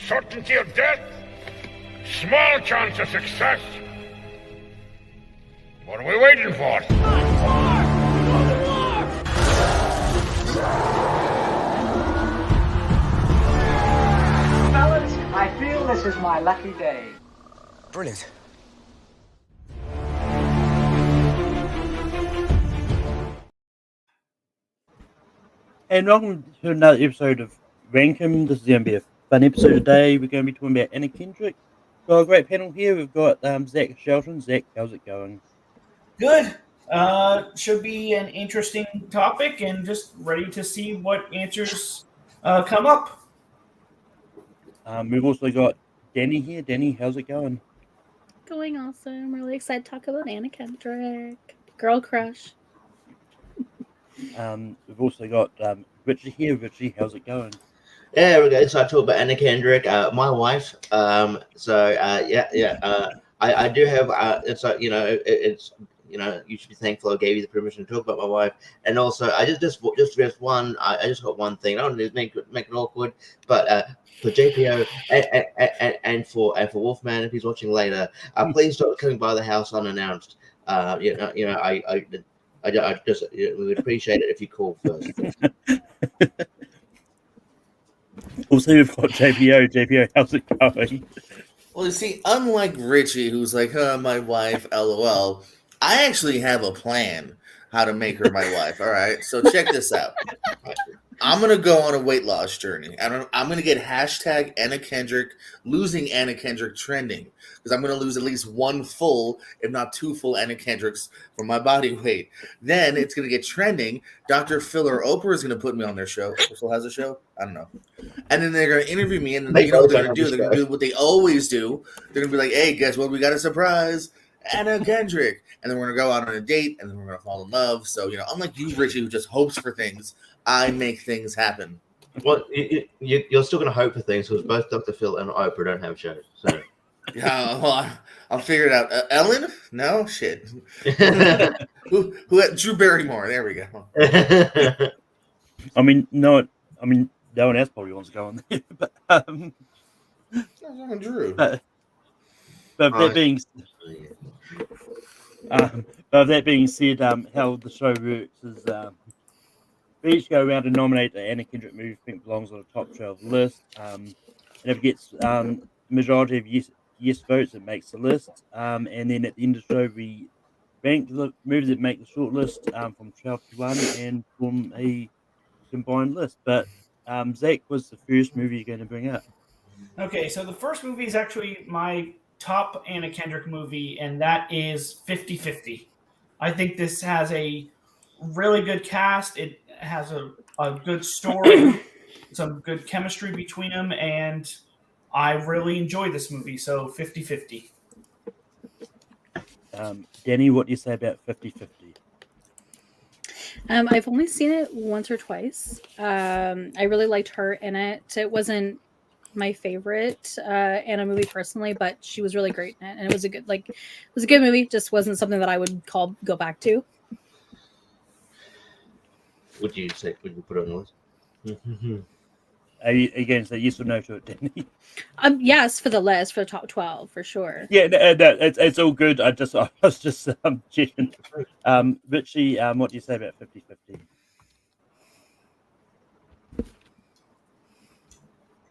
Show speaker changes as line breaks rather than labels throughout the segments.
Certainty of death, small chance of success. What are we waiting for?
Fellas, I feel this is my lucky day.
Brilliant.
And welcome to another episode of Rankum. This is going to be a fun episode today. We're going to be talking about Anna Kendrick. Got a great panel here. We've got Zach Shelton. Zach, how's it going?
Good. Should be an interesting topic and just ready to see what answers come up.
We've also got Danny here. Danny, how's it going?
Going awesome. Really excited to talk about Anna Kendrick. Girl crush.
We've also got Richie here. Richie, how's it going?
Yeah, we're going to talk about Anna Kendrick, my wife. I do have. It's you should be thankful I gave you the permission to talk about my wife. And also, I just one. I just got one thing. I don't want to make it awkward, but for JPO and for Wolfman, if he's watching later, please stop coming by the house unannounced. I just we would appreciate it if you call first.
Also, we've got JPO. JPO, how's it going?
Well, you see, unlike Richie, who's like, my wife, LOL, I actually have a plan how to make her my wife. All right, so check this out. I'm going to go on a weight loss journey. I'm going to get hashtag Anna Kendrick, losing Anna Kendrick trending, because I'm going to lose at least one full, if not two full Anna Kendricks for my body weight. Then it's going to get trending. Dr. Phil or Oprah is going to put me on their show. Phil has a show? I don't know. And then they're going to interview me, and then you know what they're going to do? They're going to do what they always do. They're going to be like, hey, guess what? We got a surprise. Anna Kendrick. And then we're going to go out on a date, and then we're going to fall in love. So, unlike you, Richie, who just hopes for things, I make things happen.
Well, you're still going to hope for things because both Dr. Phil and Oprah don't have shows. So
Yeah, well, I'll figure it out. Ellen? No? Shit. who had Drew Barrymore? There we go.
No one else probably wants to go on there. But,
Drew.
But that being said, how the show works is we each go around and nominate the Anna Kendrick movie we think belongs on the top 12 list. And if it gets majority of yes votes, it makes the list. And then at the end of the show, we rank the movies that make the short list from 12 to 1 and from a combined list. But Zach, was the first movie you're going to bring up?
Okay, so the first movie is actually my top Anna Kendrick movie, and that is 50-50. I think this has a really good cast. It has a good story, some good chemistry between them, and I really enjoyed this movie. So 50-50.
Danny, what do you say about 50-50?
I've only seen it once or twice. I really liked her in it. It wasn't my favorite Anna movie personally, but she was really great in it, and it was a good movie. Just wasn't something that I would go back to.
would you put it on the list?
Are you going to say yes or no to it, Danny?
Yes, for the list, for the top 12, for sure.
Yeah, no, it's all good. I was just checking. Richie, what do you say about 50-50?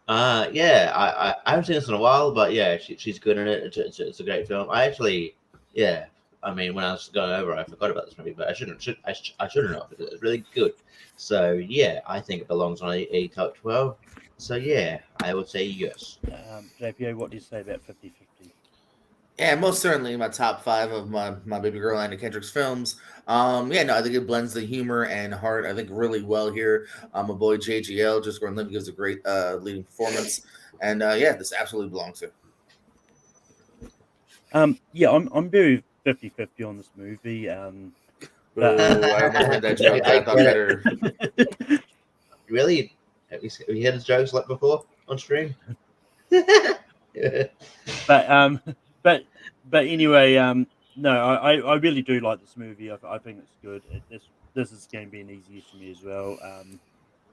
I haven't seen this in a while, but yeah, she's good in it. It's a great film. I actually, when I was going over, I forgot about this movie, but I shouldn't have because it's really good. So yeah, I think it belongs on a top 12. So yeah, I would say yes.
JPO, what do you say about 50-50?
Yeah, most certainly my top 5 of my baby girl Anna Kendrick's films. I think it blends the humor and heart, I think, really well here. My boy JGL, Just Gordon Levitt, gives a great leading performance. And this absolutely belongs here.
I'm very 50-50 on this movie.
I heard that joke. I thought better.
Really? Have you heard his jokes like before on stream?
But anyway, no, I really do like this movie. I think it's good. This is going to be an easy for me as well.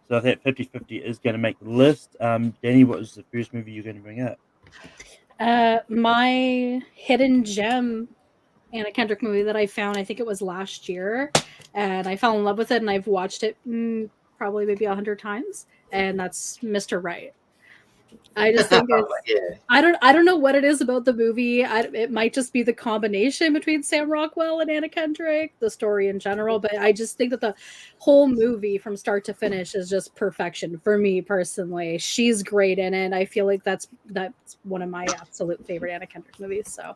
So I think 50-50 is going to make the list. Danny, what is the first movie you're going to bring up?
My hidden gem Anna Kendrick movie that I found, I think it was last year, and I fell in love with it, and I've watched it probably maybe 100 times, and that's Mr. Right. I just think it's
Yeah.
I don't know what it is about the movie. It might just be the combination between Sam Rockwell and Anna Kendrick, the story in general, but I just think that the whole movie from start to finish is just perfection for me personally. She's great in it. I feel like that's one of my absolute favorite Anna Kendrick movies. So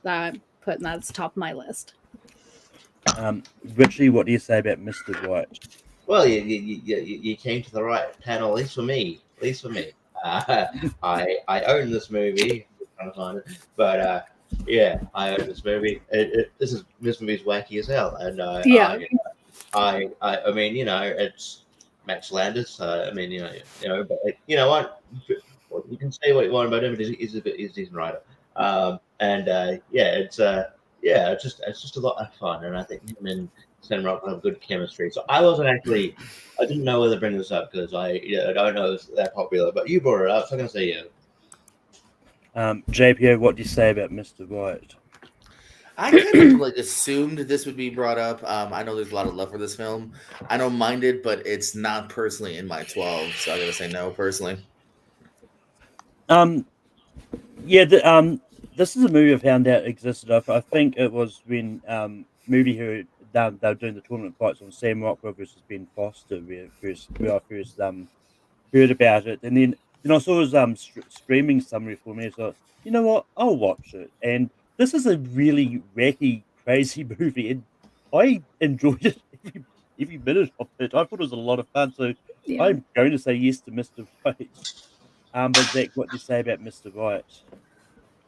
I'm putting that at the top of my list.
Richie, what do you say about Mr. White?
Well, you came to the right panel, at least for me. At least for me. I own this movie. I'm trying to find it, but yeah, I own this movie. This movie's wacky as hell, and
Yeah.
I mean, it's Max Landis. I mean, but you know what? You can say what you want about him, but he's a decent writer. It's just a lot of fun, and I think him and Sam Rockwell have good chemistry. So I didn't know whether to bring this up because I don't know it's that popular, but you brought it up, so I'm gonna say yeah.
JPO, what do you say about Mr. White?
I kind of assumed this would be brought up. I know there's a lot of love for this film. I don't mind it, but it's not personally in my 12, so I gotta say no personally.
This is a movie I found out existed. I think it was when movie who they were doing the tournament fights on Sam Rockwell versus Ben Foster where I first heard about it, and then I saw his streaming summary for me. So you know what, I'll watch it. And this is a really wacky, crazy movie, and I enjoyed it every minute of it. I thought it was a lot of fun. So
Yeah.
I'm going to say yes to Mr. White. But Zach, what do you say about Mr. White?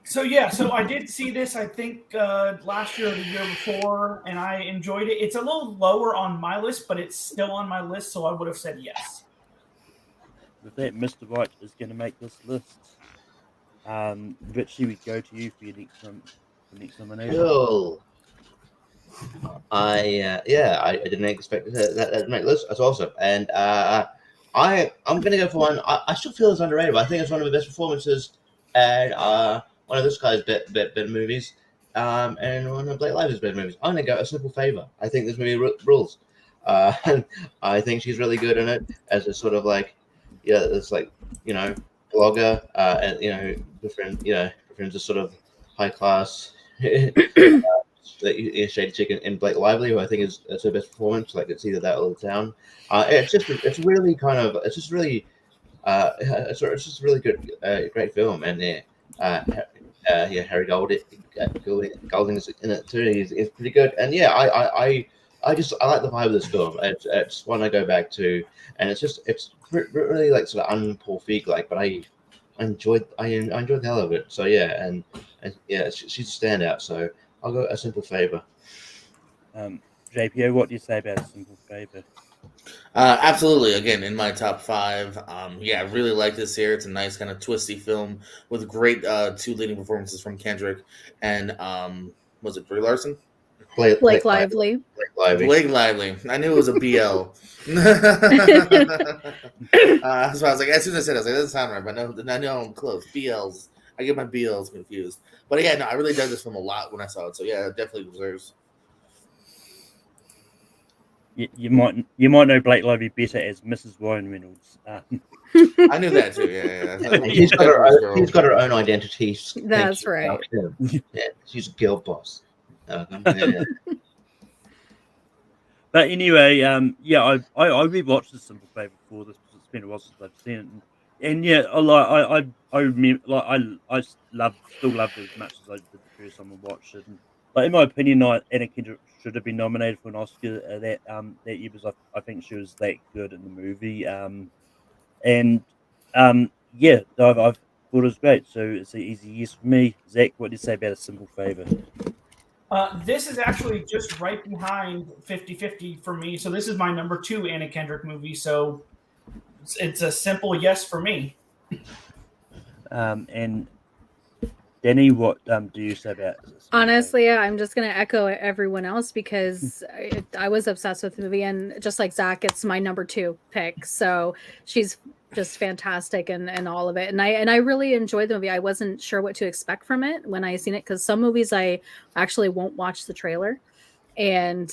So I did see this, I think, last year or the year before, and I enjoyed it. It's a little lower on my list, but it's still on my list, so I would have said yes.
With that, Mr. White is going to make this list. Richie, we go to you for your next nomination.
Cool. I didn't expect that to make this. That's awesome, and I'm gonna go for one. I still feel it's underrated, but I think it's one of the best performances, and one of this guy's better movies, and one of Blake Lively's better movies. I'm gonna go A Simple Favor. I think this movie rules. And I think she's really good in it as a sort of it's blogger, and befriends a sort of high class. Shady Chicken in Blake Lively, who I think is her best performance. Like it's either that or The Town. It's just really good, great film, and Harry Golding is in it too. He's pretty good, and I like the vibe of this film. It's one I go back to, and it's really like sort of un-Paul Feig like, but I enjoyed the hell of it. So yeah, and she's a standout. So I'll go A Simple Favor.
JPO, what do you say about A Simple Favor?
Absolutely. Again, in my top 5. I really like this here. It's a nice kind of twisty film with great 2 leading performances from Kendrick and was it Brie Larson?
Blake Lively.
Blake Lively. I knew it was a BL. So I was like, as soon as I said it, I was like, that doesn't sound right, but I know I'm close. BLs. I get my BLs confused. But yeah, no, I really dug this film a lot when I saw it. So yeah, it definitely deserves.
You might know Blake Lively better as Mrs. Ryan Reynolds.
I knew that too. Yeah.
She's got her own identity.
That's right.
Yeah, she's a girl boss.
But anyway, I rewatched The Simple Favor before this because it's been a while since I've seen it, and I remember, I still loved it as much as I did the first time I watched it. And, in my opinion, Anna Kendrick should have been nominated for an Oscar that year because I think she was that good in the movie. I thought it was great. So it's an easy yes for me. Zach, what do you say about A Simple Favor?
This is actually just right behind 50-50 for me. So this is my number 2 Anna Kendrick movie. So it's a simple yes for me.
And Danny, what do you say about this?
Honestly, I'm just gonna echo everyone else because I was obsessed with the movie, and just like Zach, it's my number 2 pick. So she's just fantastic and all of it, and I really enjoyed the movie. I wasn't sure what to expect from it when I seen it because some movies I actually won't watch the trailer, and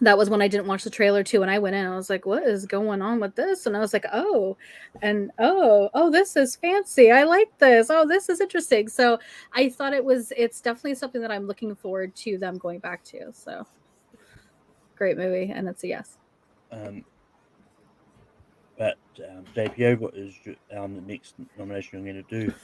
that was when I didn't watch the trailer too. And I went in, I was like, what is going on with this? And I was like, oh, this is fancy. I like this. Oh, this is interesting. So I thought it's definitely something that I'm looking forward to them going back to. So great movie. And it's a yes.
But JPO, what is the next nomination you're going to do?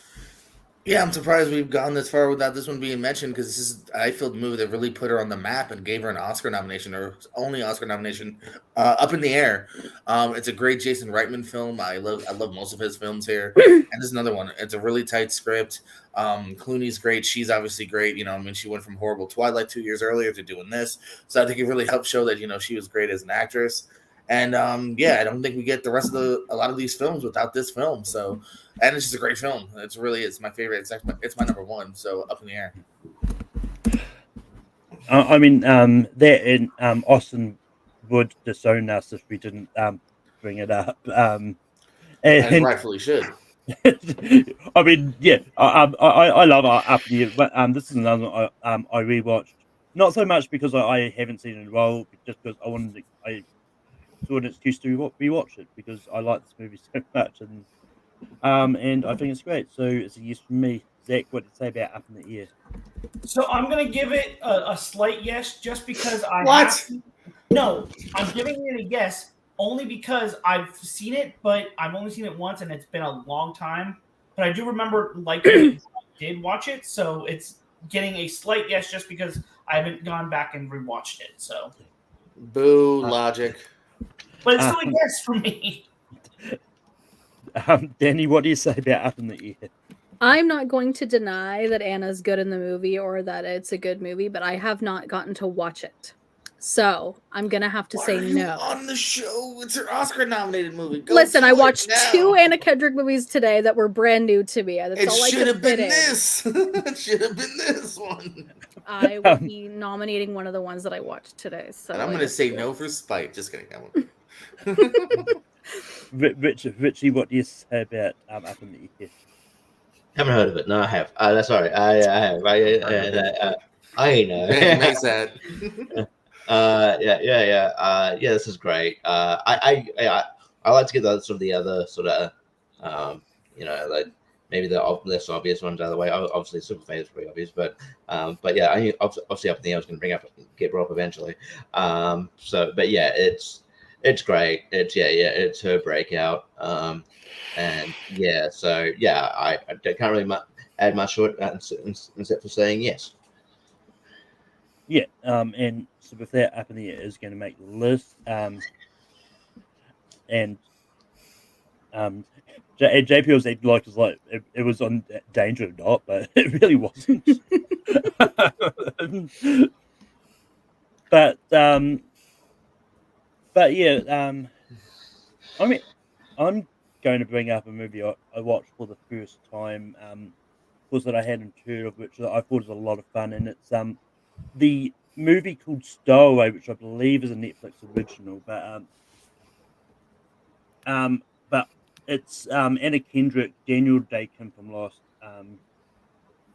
Yeah, I'm surprised we've gone this far without this one being mentioned because this is, I feel, the movie that really put her on the map and gave her an Oscar nomination, or only Oscar nomination, Up in the Air. It's a great Jason Reitman film. I love most of his films here, and this is another one. It's a really tight script. Clooney's great. She's obviously great. She went from horrible Twilight 2 years earlier to doing this, so I think it really helped show that she was great as an actress. And I don't think we get the rest of a lot of these films without this film. So, and it's just a great film. It's my favorite. It's my number 1. So, Up in the Air.
I mean, that in Austin would disown us if we didn't bring it up. And
rightfully should.
I mean, yeah, I love Up in the Air, but this is another one I rewatched. Not so much because I haven't seen it in a while, just because I saw an excuse to rewatch it because I like this movie so much, and I think it's great. So it's a yes from me. Zach, what did you say about Up in the Air?
So I'm gonna give it a slight yes, just because No, I'm giving it a yes only because I've seen it, but I've only seen it once, and it's been a long time. But I do remember liking it. I did watch it, so it's getting a slight yes just because I haven't gone back and rewatched it. So,
boo logic.
But it's still a yes for me.
Danny, what do you say about Up in the Air?
I'm not going to deny that Anna's good in the movie or that it's a good movie, but I have not gotten to watch it. So I'm going to have to say no.
On the show, it's her Oscar-nominated movie.
Listen, I watched 2 Anna Kendrick movies today that were brand new to me. That's all I could fit in.
It should have been this one.
I will be nominating one of the ones that I watched today. So
and I'm going to say no for spite. Just kidding.
Richie, what do you say about Up in the Air?
Haven't heard of it. No, I have. That's all right. I have. I know.
It makes that.
Yeah. This is great. I like to get the other sort of, like maybe the less obvious ones out of the way. Obviously, Superfan is pretty obvious, but yeah, I mean, obviously Up in the Air I was going to get brought up eventually. But yeah, it's great. It's her breakout. And yeah, so yeah, I can't really add much to it except for saying yes.
Yeah, and so with that, Up in the Air is going to make the list. And JP was like it was on Danger or Not, but it really wasn't. But yeah, I mean, I'm going to bring up a movie I watched for the first time, course that I hadn't heard of, which I thought was a lot of fun, and it's the movie called Stowaway, which I believe is a Netflix original, but it's Anna Kendrick, Daniel Day-Kim from Lost, a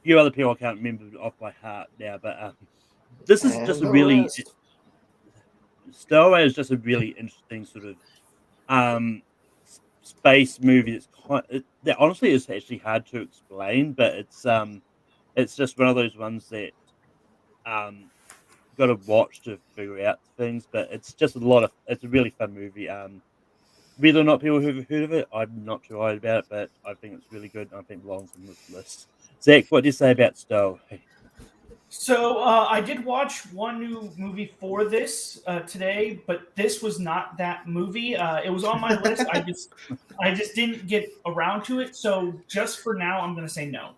few other people I can't remember off by heart now, but this is just a really Stowaway is just a really interesting sort of space movie. That honestly is actually hard to explain, but it's just one of those ones that got to watch to figure out things. But it's just it's a really fun movie. Whether or not people have heard of it, I'm not too worried about it, but I think it's really good and I think it belongs on this list. Zach, what do you say about Stowaway?
So I did watch one new movie for this today, but this was not that movie. It was on my list. I just didn't get around to it. So just for now, I'm going to say no.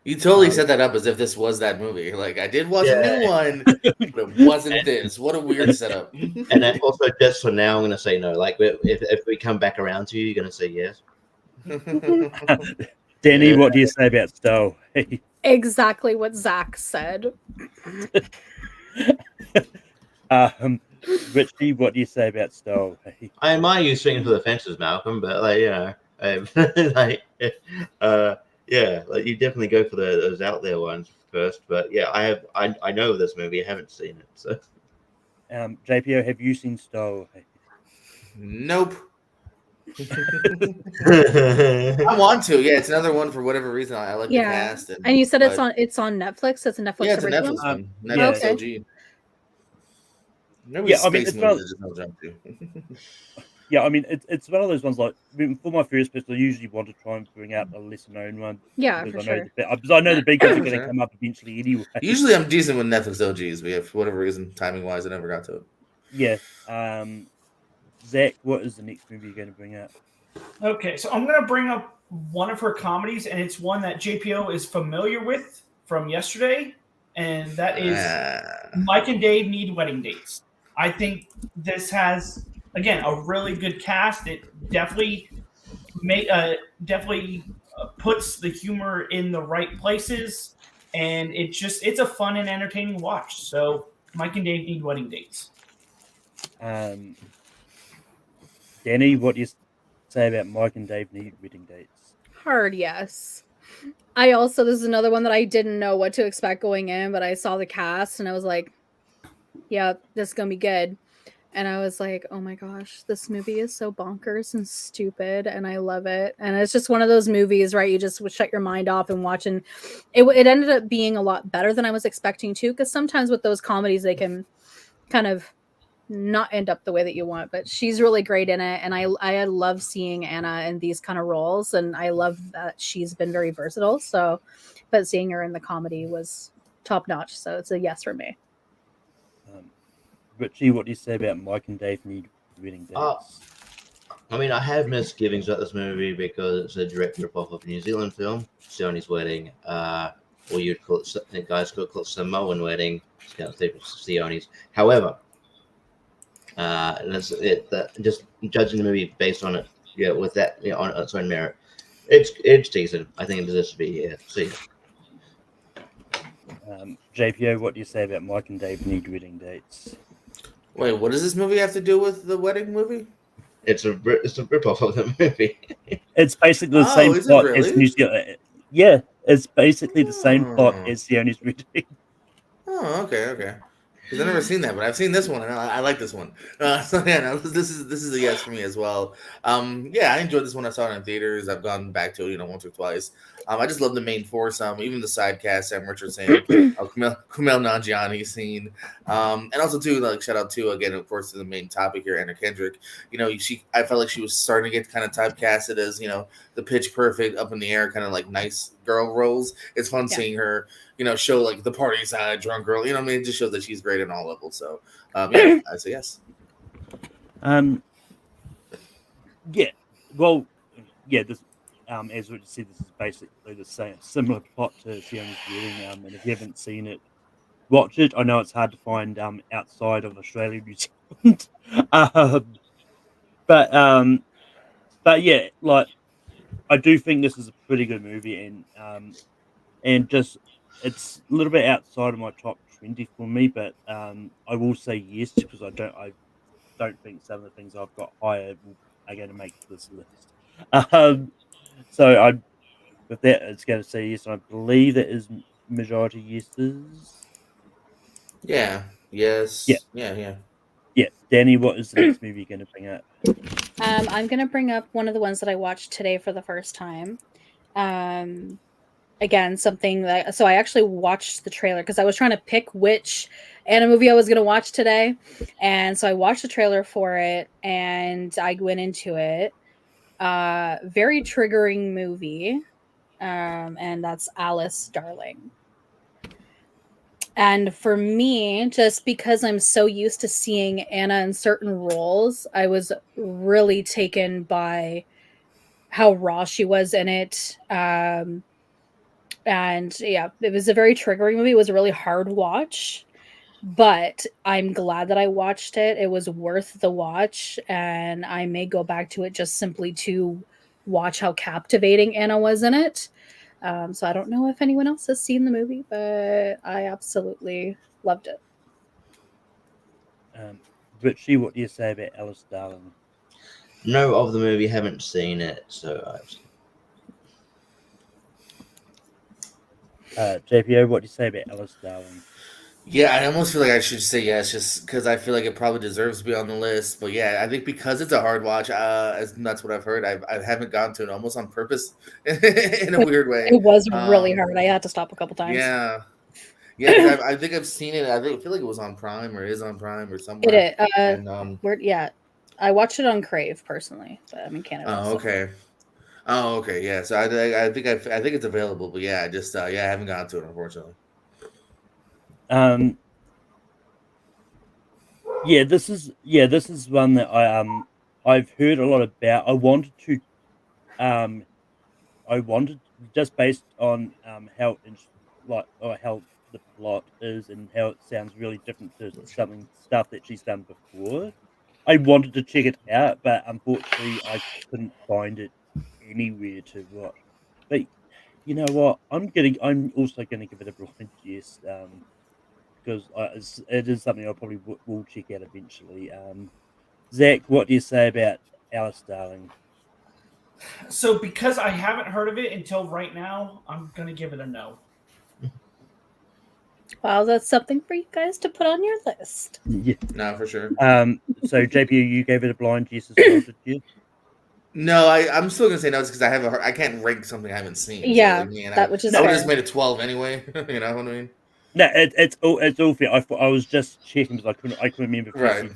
You totally set that up as if this was that movie. Like, I did watch a new one, but it wasn't this. What a weird setup.
And then also, just for now, I'm going to say no. Like, if we come back around to you, you're going to say yes.
Danny, what do you say about Stowe?
Exactly what Zach said.
Richie, what do you say about Stowe?
I admire you swinging for the fences, Malcolm, but like like yeah, like you definitely go for those out there ones first. But yeah, I know this movie. I haven't seen it, so
JPO, have you seen Stowe?
Nope.
I
I want to. Yeah, it's another one for whatever reason. I like the
Yeah,
cast,
and you said
but
it's on Netflix. It's a Netflix
yeah, it's a
original.
Netflix one.
yeah.
Netflix
Okay.
OG. Maybe
Yeah, I mean,
space
it's
movies
not.
I just don't jump to.
Yeah, I mean, it's one of those ones like for my first pistol, I usually want to try and bring out a lesser known one
Yeah,
because
for
I know
sure.
because I know the big ones are going to
Sure.
come up eventually anyway.
Usually, I'm decent with Netflix OGs, but yeah, for whatever reason, timing wise, I never got to it.
Yeah. Zach, what is the next movie you're going to bring out?
Okay, so I'm going to bring up one of her comedies, and it's one that JPO is familiar with from yesterday, and that is Mike and Dave Need Wedding Dates. I think this has, again, a really good cast. It definitely puts the humor in the right places, and it's a fun and entertaining watch. So Mike and Dave Need Wedding Dates.
Danny, what do you say about Mike and Dave Need Wedding Dates?
Hard yes. I also this is another one that I didn't know what to expect going in, but I saw the cast and I was like, yeah, this is gonna be good. And I was like, oh my gosh, this movie is so bonkers and stupid, and I love it. And it's just one of those movies, right? You just would shut your mind off and watch, and it ended up being a lot better than I was expecting to. Because sometimes with those comedies, they can kind of not end up the way that you want. But she's really great in it, and I love seeing Anna in these kind of roles, and I love that she's been very versatile. So, but seeing her in the comedy was top notch. So it's a yes for me.
Richie, what do you say about Mike and Dave Need Wedding Dates?
I mean, I have misgivings about this movie because it's a direct ripoff of a New Zealand film, Sioni's Wedding, or you'd call it, the guys could call it Samoan Wedding, Sioni's. However, just judging the movie based on it, yeah, with that, on its own merit, it's decent. I think it deserves to be here. See.
JPO, what do you say about Mike and Dave Need Wedding Dates?
Wait, what does this movie have to do with the wedding movie?
It's a ripoff of the movie.
It's basically the same
is it
plot as
really?
New Zealand. Yeah, it's basically the same plot as Sioni's Wedding.
Oh, okay. Because I've never seen that, but I've seen this one, and I like this one. So yeah, no, this is a yes for me as well. Yeah, I enjoyed this one. I saw it in theaters. I've gone back to it, once or twice. I just love the main foursome, even the side cast, Sam Richardson, Kumail Nanjiani scene, and also too, like shout out to again, of course, to the main topic here, Anna Kendrick. I felt like she was starting to get kind of typecasted as the Pitch Perfect, up in the air, kind of like nice girl roles. It's fun seeing her. Show like the party side, drunk girl. It just shows that she's great on all levels. So, yeah, I say yes.
Yeah. Well, yeah. This, as we said, this is basically the same, similar plot to Sioni's Wedding. And if you haven't seen it, watch it. I know it's hard to find outside of Australia, New Zealand. But yeah, like I do think this is a pretty good movie, and just. It's a little bit outside of my top 20 for me, but I will say yes because I don't think some of the things I've got higher are going to make this list. So with that, it's going to say yes. I believe that is majority yeses.
Yeah. Yes.
Yeah. Danny, what is the next movie you're going to bring up?
I'm going to bring up one of the ones that I watched today for the first time. Again, something that so I actually watched the trailer because I was trying to pick which Anna movie I was going to watch today, and so I watched the trailer for it and I went into it. Very triggering movie, and that's Alice Darling. And for me, just because I'm so used to seeing Anna in certain roles, I was really taken by how raw she was in it. And yeah, it was a very triggering movie. It was a really hard watch, but I'm glad that I watched it. It was worth the watch, and I may go back to it just simply to watch how captivating Anna was in it. So I don't know if anyone else has seen the movie, but I absolutely loved it.
Richie, what do you say about Alice Darling?
No, of the movie, haven't seen it, so
JPO, what do you say about Alice Darling?
Yeah, I almost feel like I should say yes, just because I feel like it probably deserves to be on the list. But yeah, I think because it's a hard watch, that's what I've heard. I haven't gone to it almost on purpose in a weird way.
It was really hard. I had to stop a couple times.
Yeah, yeah. 'Cause I think I've seen it. I feel like it was on Prime or is on Prime or somewhere.
Yeah, I watched it on Crave personally, but I'm in Canada.
Oh, okay. Oh, okay. Yeah. So I think it's available, but yeah, I just I haven't gone to it unfortunately.
This is one that I've heard a lot about. I wanted just based on how how the plot is and how it sounds really different to stuff that she's done before. I wanted to check it out, but unfortunately I couldn't find it anywhere to watch. But you know what? I'm also gonna give it a blind yes. Because it is something I probably will check out eventually. Zach, what do you say about Alice Darling?
So because I haven't heard of it until right now, I'm going to give it a no.
Well, that's something for you guys to put on your list.
Yeah.
No, for sure.
So JP, you gave it a blind yes as well, did you?
No, I'm still gonna say no because I can't rank something I haven't seen.
Yeah,
so, like,
that which is
I would
fair.
have just made it 12 anyway. You know what I mean?
No, it's all fair. I was just checking because I couldn't remember.
Right.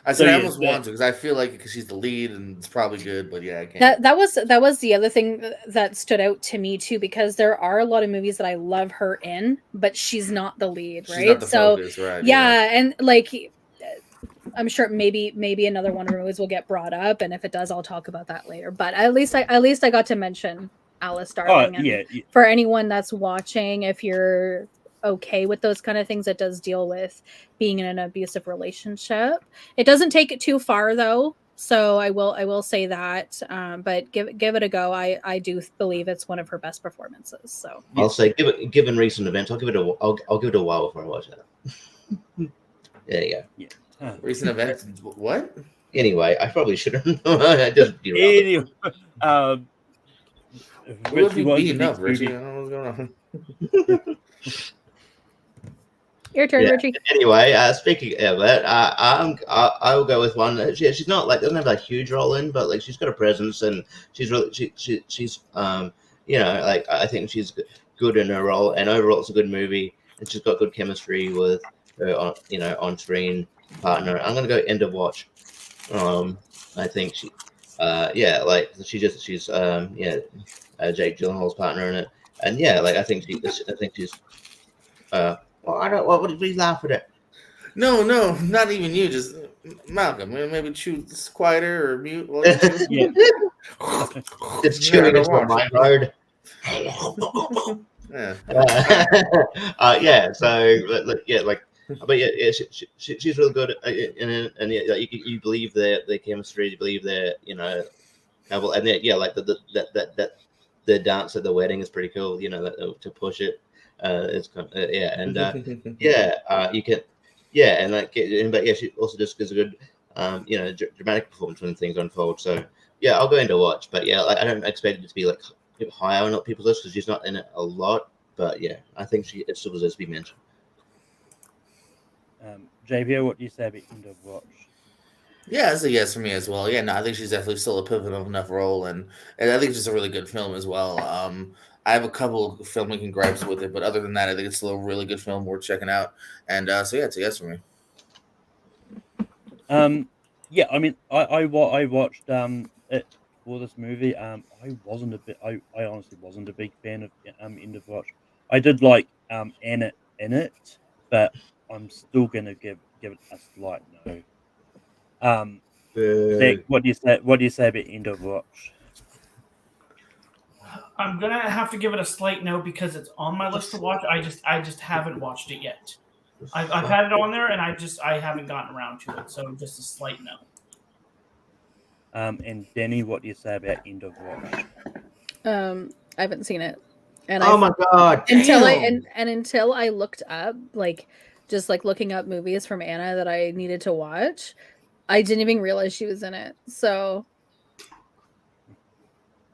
I said I almost want to because I feel like because she's the lead and it's probably good, but yeah, I can't.
That was the other thing that stood out to me too, because there are a lot of movies that I love her in, but she's not the lead, right?
She's not the focus, right?
Yeah, and like I'm sure maybe another one of her movies will get brought up, and if it does, I'll talk about that later. But at least I got to mention Alice Darling.
Yeah.
For anyone that's watching, if you're okay with those kind of things, it does deal with being in an abusive relationship. It doesn't take it too far though, so I will say that. But give it a go. I do believe it's one of her best performances. So
I'll say, given recent events, I'll give it a while before I watch it. There you go.
Yeah.
Recent events. What?
Anyway, I probably shouldn't. I just
Anyway,
What be beating up, Richie? I don't know what's going on.
your turn, Richie.
Anyway, speaking of it, I will go with one. She's not like doesn't have a huge role in, but like she's got a presence and she's really she's like I think she's good in her role, and overall it's a good movie, and she's got good chemistry with her on screen partner. I'm gonna go End of Watch. I think she's Jake Gyllenhaal's partner in it, and I think she's. Well, I don't. What would you laugh at it?
No, not even you. Just Malcolm. Maybe chew quieter or mute.
Yeah.
It's chewing into my road. She's really good in it, and you believe their chemistry, you believe their couple, and the dance at the wedding is pretty cool. To push it, it's you can, but she also just gives a good, dramatic performance when things unfold. So yeah, I'll go into watch, but I don't expect it to be like high on people's list because she's not in it a lot. But yeah, I think it still deserves to be mentioned.
JPO, what do you say about End of Watch?
Yeah, it's a yes for me as well. Yeah, no, I think she's definitely still a pivotal enough role, and I think it's just a really good film as well. I have a couple of filmmaking gripes with it, but other than that, I think it's still a really good film worth checking out. And it's a yes for me.
I mean, I watched it for this movie. I honestly wasn't a big fan of End of Watch. I did like Anna in it, but I'm still gonna give it a slight no. Zach, what do you say about End of Watch?
I'm gonna have to give it a slight no because it's on my list to watch. I just haven't watched it yet. I've had it on there and I haven't gotten around to it. So just a slight no.
And Danny, what do you say about End of Watch?
I haven't seen it, and
Oh my god!
until
Damn.
until I looked up, like, just like looking up movies from Anna that I needed to watch, I didn't even realize she was in it. So,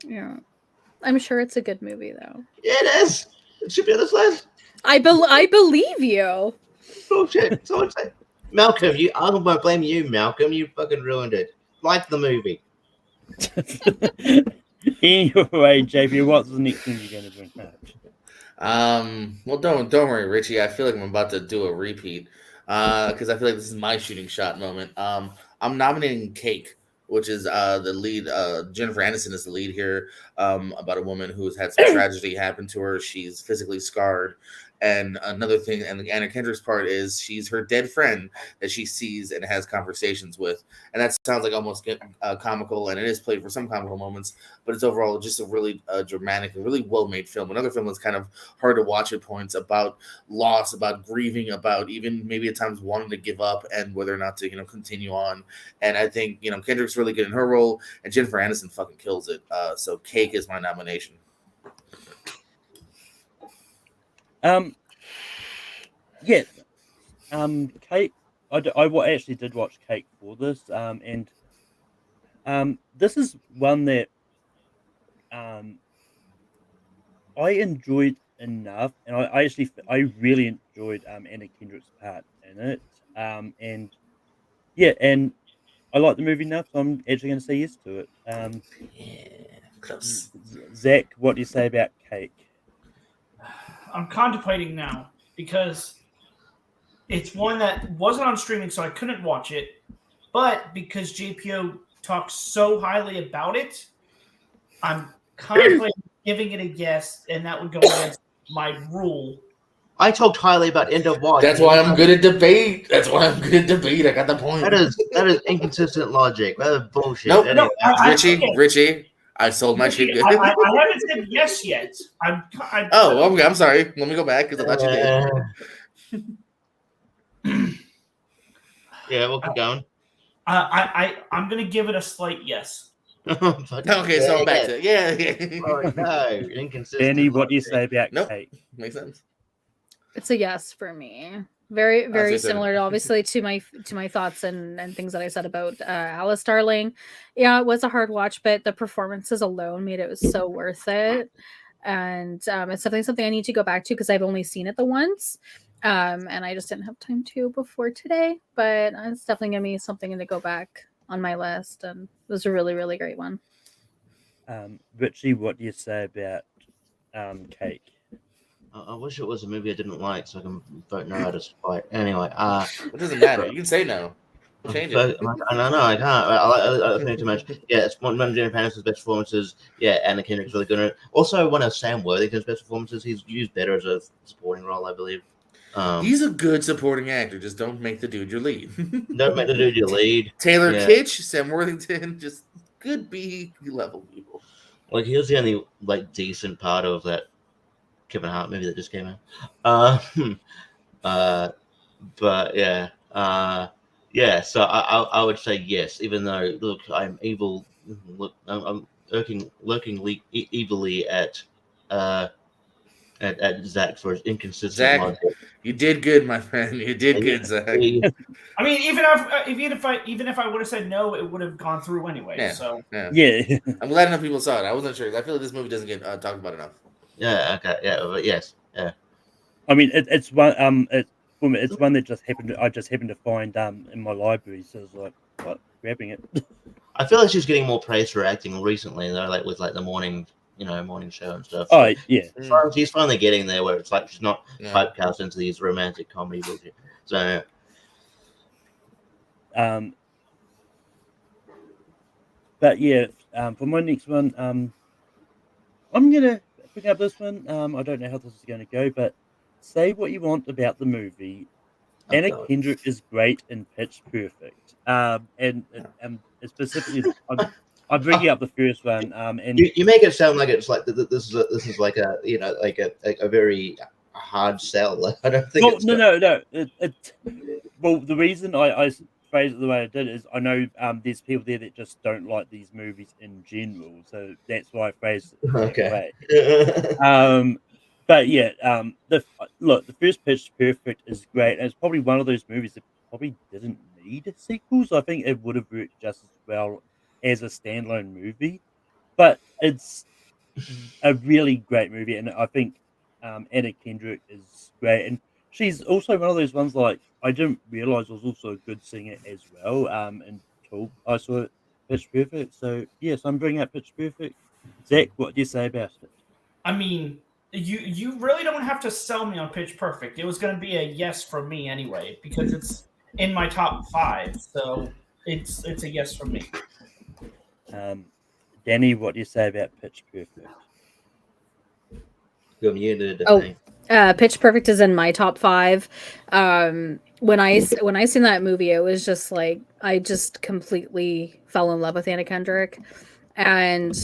yeah, I'm sure it's a good movie though.
Yeah, it is. It should be on this list.
I believe you.
Bullshit. Someone say, Malcolm, I'm gonna blame you, Malcolm. You fucking ruined it. Like the movie.
Anyway, JP, what's the next thing you're going to bring up?
Well, don't worry, Richie. I feel like I'm about to do a repeat because I feel like this is my shooting shot moment. I'm nominating Cake, which is the lead. Jennifer Aniston is the lead here. About a woman who's had some tragedy happen to her. She's physically scarred. And another thing, and Anna Kendrick's part is she's her dead friend that she sees and has conversations with. And that sounds like almost comical, and it is played for some comical moments, but it's overall just a really dramatic and really well-made film. Another film that's kind of hard to watch at points, about loss, about grieving, about even maybe at times wanting to give up and whether or not to, continue on. And I think, Kendrick's really good in her role, and Jennifer Aniston fucking kills it. So Cake is my nomination.
Yeah, Cake. I actually did watch Cake for this, and this is one that I enjoyed enough, and I really enjoyed Anna Kendrick's part in it, and yeah, and I like the movie enough, so I'm actually going to say yes to it.
Yeah, close.
Zach, what do you say about Cake?
I'm contemplating now because it's one that wasn't on streaming, so I couldn't watch it. But because JPO talks so highly about it, I'm contemplating giving it a yes, and that would go against my rule.
I talked highly about End of Watch.
That's why I'm good at debate. I got the point.
That is inconsistent logic. That is bullshit.
Nope.
Anyway,
Richie, I sold my shit good.
I haven't said yes yet.
Oh, okay. I'm sorry. Let me go back because I thought you did.
Yeah, we'll keep going.
I'm gonna give it a slight yes.
Okay, so I'm back to it. Yeah.
Oh no, inconsistent.
Danny, what do you say about
Nope.
Cake?
Makes sense.
It's a yes for me. Very, very
so.
similar to obviously to my thoughts and things that I said about Alice Darling. Yeah, it was a hard watch, but the performances alone made it so worth it. And it's definitely something I need to go back to because I've only seen it the once. And I just didn't have time to before today. But it's definitely gonna be something to go back on my list. And it was a really, really great one.
Richie, what do you say about Cake?
I wish it was a movie I didn't like, so I can vote no at a spite. Anyway,
It doesn't matter. You can say no. Change it.
No, I can't. I think too much. Yeah, it's one of Jennifer Aniston's best performances. Yeah, Anna Kendrick's really good in it. Also, one of Sam Worthington's best performances. He's used better as a supporting role, I believe.
He's a good supporting actor. Just don't make the dude your lead.
Don't make the dude your lead.
Taylor
Yeah.
Kitsch, Sam Worthington, just good B level people.
Like he was the only decent part of that Kevin Hart movie that just came out. But yeah, so I would say yes, even though look, I'm evil. Look, I'm lurking evilly at Zach for his inconsistent
Zach,
logic.
you did good, my friend. You did good, Zach.
I mean, even if I would have said no, it would have gone through anyway.
Yeah.
So
Yeah.
I'm glad enough people saw it. I wasn't sure. I feel like this movie doesn't get talked about enough.
Yeah. Okay. Yeah. But yes. Yeah.
I mean, it's one. It's one that I just happened to find in my library. So I was like, what? Grabbing it.
I feel like she's getting more praise for acting recently, though, like with the morning show and stuff.
Oh yeah.
She's finally getting there where it's like she's not typecast into these romantic comedy bullshit. So.
But yeah, for my next one, I'm gonna pick up this one. I don't know how this is going to go, but say what you want about the movie. Anna Kendrick is great in Pitch Perfect. And specifically, I'm bringing up the first one. And
you make it sound like it's like this is like a a very hard sell. I don't think.
Well, no. Well, the reason I phrase it the way I did is I know there's people there that just don't like these movies in general, so that's why I phrased it that way. But yeah, the first Pitch Perfect is great, and it's probably one of those movies that probably didn't need sequels. I think it would have worked just as well as a standalone movie, but it's a really great movie, and I think Anna Kendrick is great, and she's also one of those ones like I didn't realize was also a good singer as well. Until I saw Pitch Perfect, so yes, I'm bringing up Pitch Perfect. Zach, what do you say about it?
I mean, you really don't have to sell me on Pitch Perfect. It was going to be a yes from me anyway because it's in my top 5, so it's a yes from me.
Danny, what do you say about Pitch Perfect?
You're muted.
Pitch Perfect is in my top 5. When I seen that movie, it was just like I just completely fell in love with Anna Kendrick, and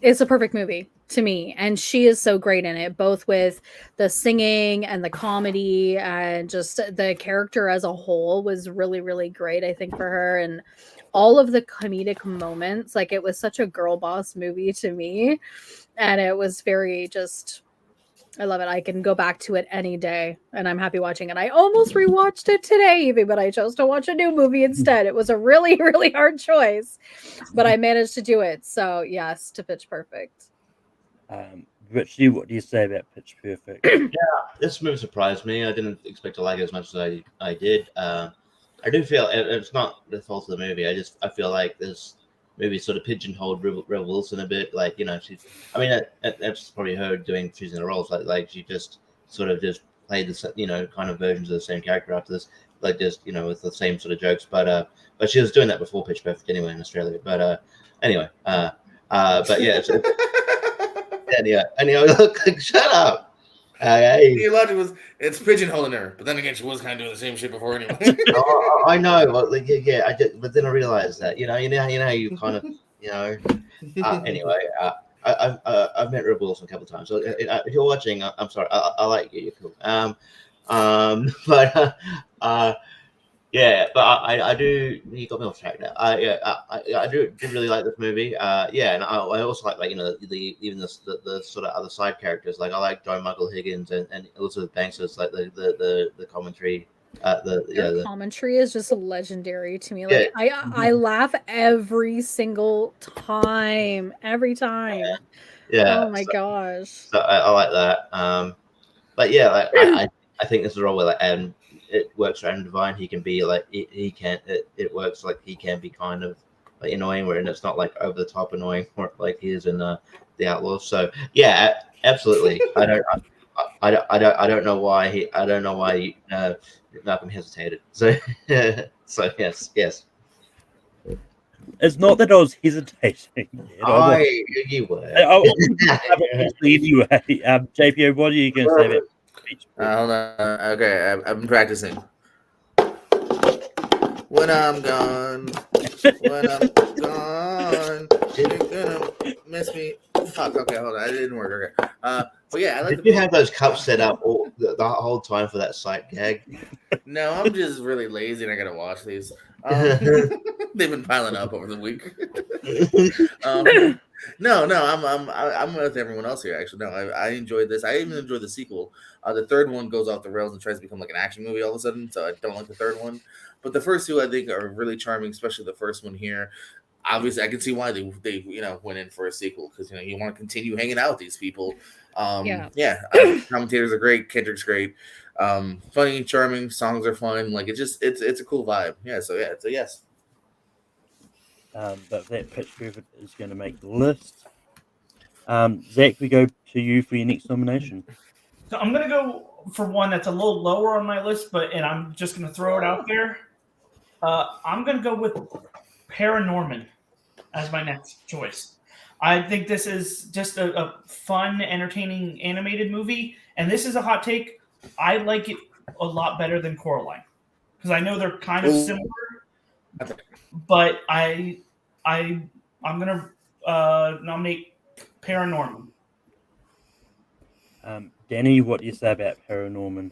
it's a perfect movie to me, and she is so great in it, both with the singing and the comedy, and just the character as a whole was really, really great, I think, for her, and all of the comedic moments. Like, it was such a girl boss movie to me, and it was very just. I love it. I can go back to it any day, and I'm happy watching it. I almost rewatched it today, even, but I chose to watch a new movie instead. It was a really, really hard choice, but I managed to do it. So, yes, to Pitch Perfect.
Richie, what do you say about Pitch Perfect?
This movie surprised me. I didn't expect to like it as much as I did. I do feel it's not the fault of the movie. I feel like this maybe sort of pigeonholed Rebel Wilson a bit. Like, she's, I mean, that's probably her choosing the roles. Like she just sort of just played the, kind of versions of the same character after this, like just, with the same sort of jokes. But she was doing that before Pitch Perfect anyway in Australia. But anyway, but yeah. Anyway, look, shut up.
The logic was it's pigeonholing her, but then again, she was kind of doing the same shit before anyway.
I know, yeah. But then I realized that, you know how you kind of, anyway, I've met Rebel Wilson a couple of times. So if you're watching, I'm sorry, I like you. You're cool. Yeah, but I do. You got me off track now. I do really like this movie. And I also like the sort of other side characters. Like, I like Joe Michael Higgins and Elizabeth Banks as like the commentary. The
commentary is just legendary to me. Like, I laugh every single time. Every time.
Yeah.
Oh my gosh.
So I like that. But yeah, like I think this is a role where it works for Adam Devine. He can be like it works like he can be kind of like annoying, where it's not like over the top annoying, like he is in the Outlaws. So yeah, absolutely. I don't know why Malcolm hesitated. So so yes.
It's not that I was hesitating.
You were.
Anyway, JPO, what are you going to say about Pitch Perfect?
Hold on. Okay, I've been practicing. When I'm gone, you're gonna miss me. Fuck. Okay, hold on. It didn't work. Okay. But yeah, I like.
Did you have those cups set up the whole time for that sight gag?
No, I'm just really lazy and I gotta watch these. They've been piling up over the week. No, I'm with everyone else here. Actually, no, I enjoyed this. I even enjoyed the sequel. The third one goes off the rails and tries to become like an action movie all of a sudden. So I don't like the third one. But the first two I think are really charming, especially the first one here. Obviously, I can see why they went in for a sequel because you want to continue hanging out with these people. Commentators are great. Kendrick's great. Funny, charming. Songs are fun. Like it's a cool vibe. Yeah. So yeah, it's a yes.
But that Pitch Perfect is going to make the list. Zach, we go to you for your next nomination.
So I'm going to go for one that's a little lower on my list, and I'm just going to throw it out there. I'm going to go with Paranorman as my next choice. I think this is just a fun, entertaining animated movie, and this is a hot take. I like it a lot better than Coraline because I know they're kind of similar, but I'm gonna nominate Paranorman.
Danny, what do you say about Paranorman?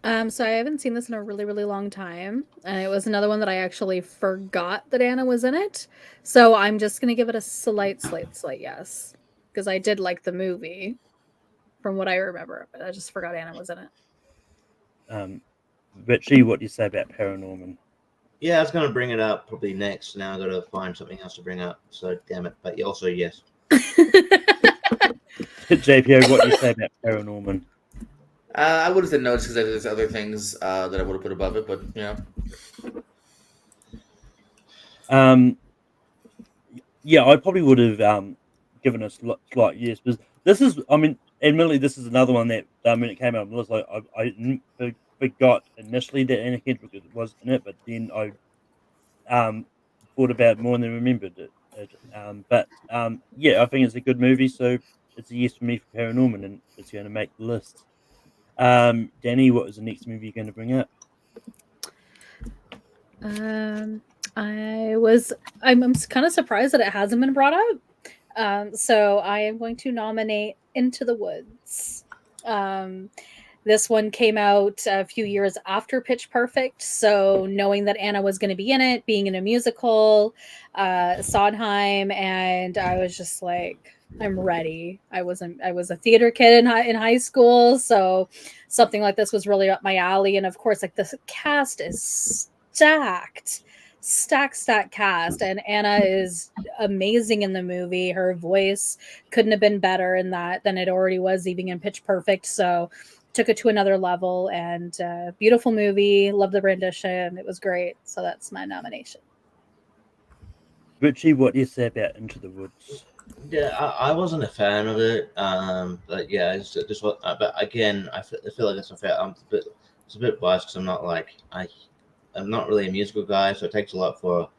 So I haven't seen this in a really, really long time. And it was another one that I actually forgot that Anna was in it. So I'm just gonna give it a slight yes. Because I did like the movie from what I remember, but I just forgot Anna was in it.
Richie, what do you say about Paranorman?
Yeah, I was going to bring it up probably next. Now I've got to find something else to bring up. So damn it. But also yes.
JPO, what do you say about Paranorman?
I would have said no because there's other things that I would have put above it, but
Yeah, I probably would have given a slight yes, because this is, I mean, admittedly, this is another one that when it came out, I was like, I forgot initially that Anna Kendrick was in it, but then I thought about it more and then remembered it. Yeah, I think it's a good movie, so it's a yes for me for Paranorman, and it's going to make the list. Danny, what is the next movie you're going to bring up?
I'm kind of surprised that it hasn't been brought up. So I am going to nominate Into the Woods. This one came out a few years after Pitch Perfect, so knowing that Anna was going to be in it, being in a musical, Sondheim, and I was just like, I'm ready. I was a theater kid in high school, so something like this was really up my alley. And of course, like, the cast is stacked cast, and Anna is amazing in the movie. Her voice couldn't have been better in that than it already was, even in Pitch Perfect. So took it to another level, and beautiful movie. Love the rendition. It was great. So that's my nomination.
Richie, what do you say about Into the Woods?
Yeah, I wasn't a fan of it. But yeah, it's just what. But again, I feel like it's a bit biased because I'm not like I'm not really a musical guy, so it takes a lot for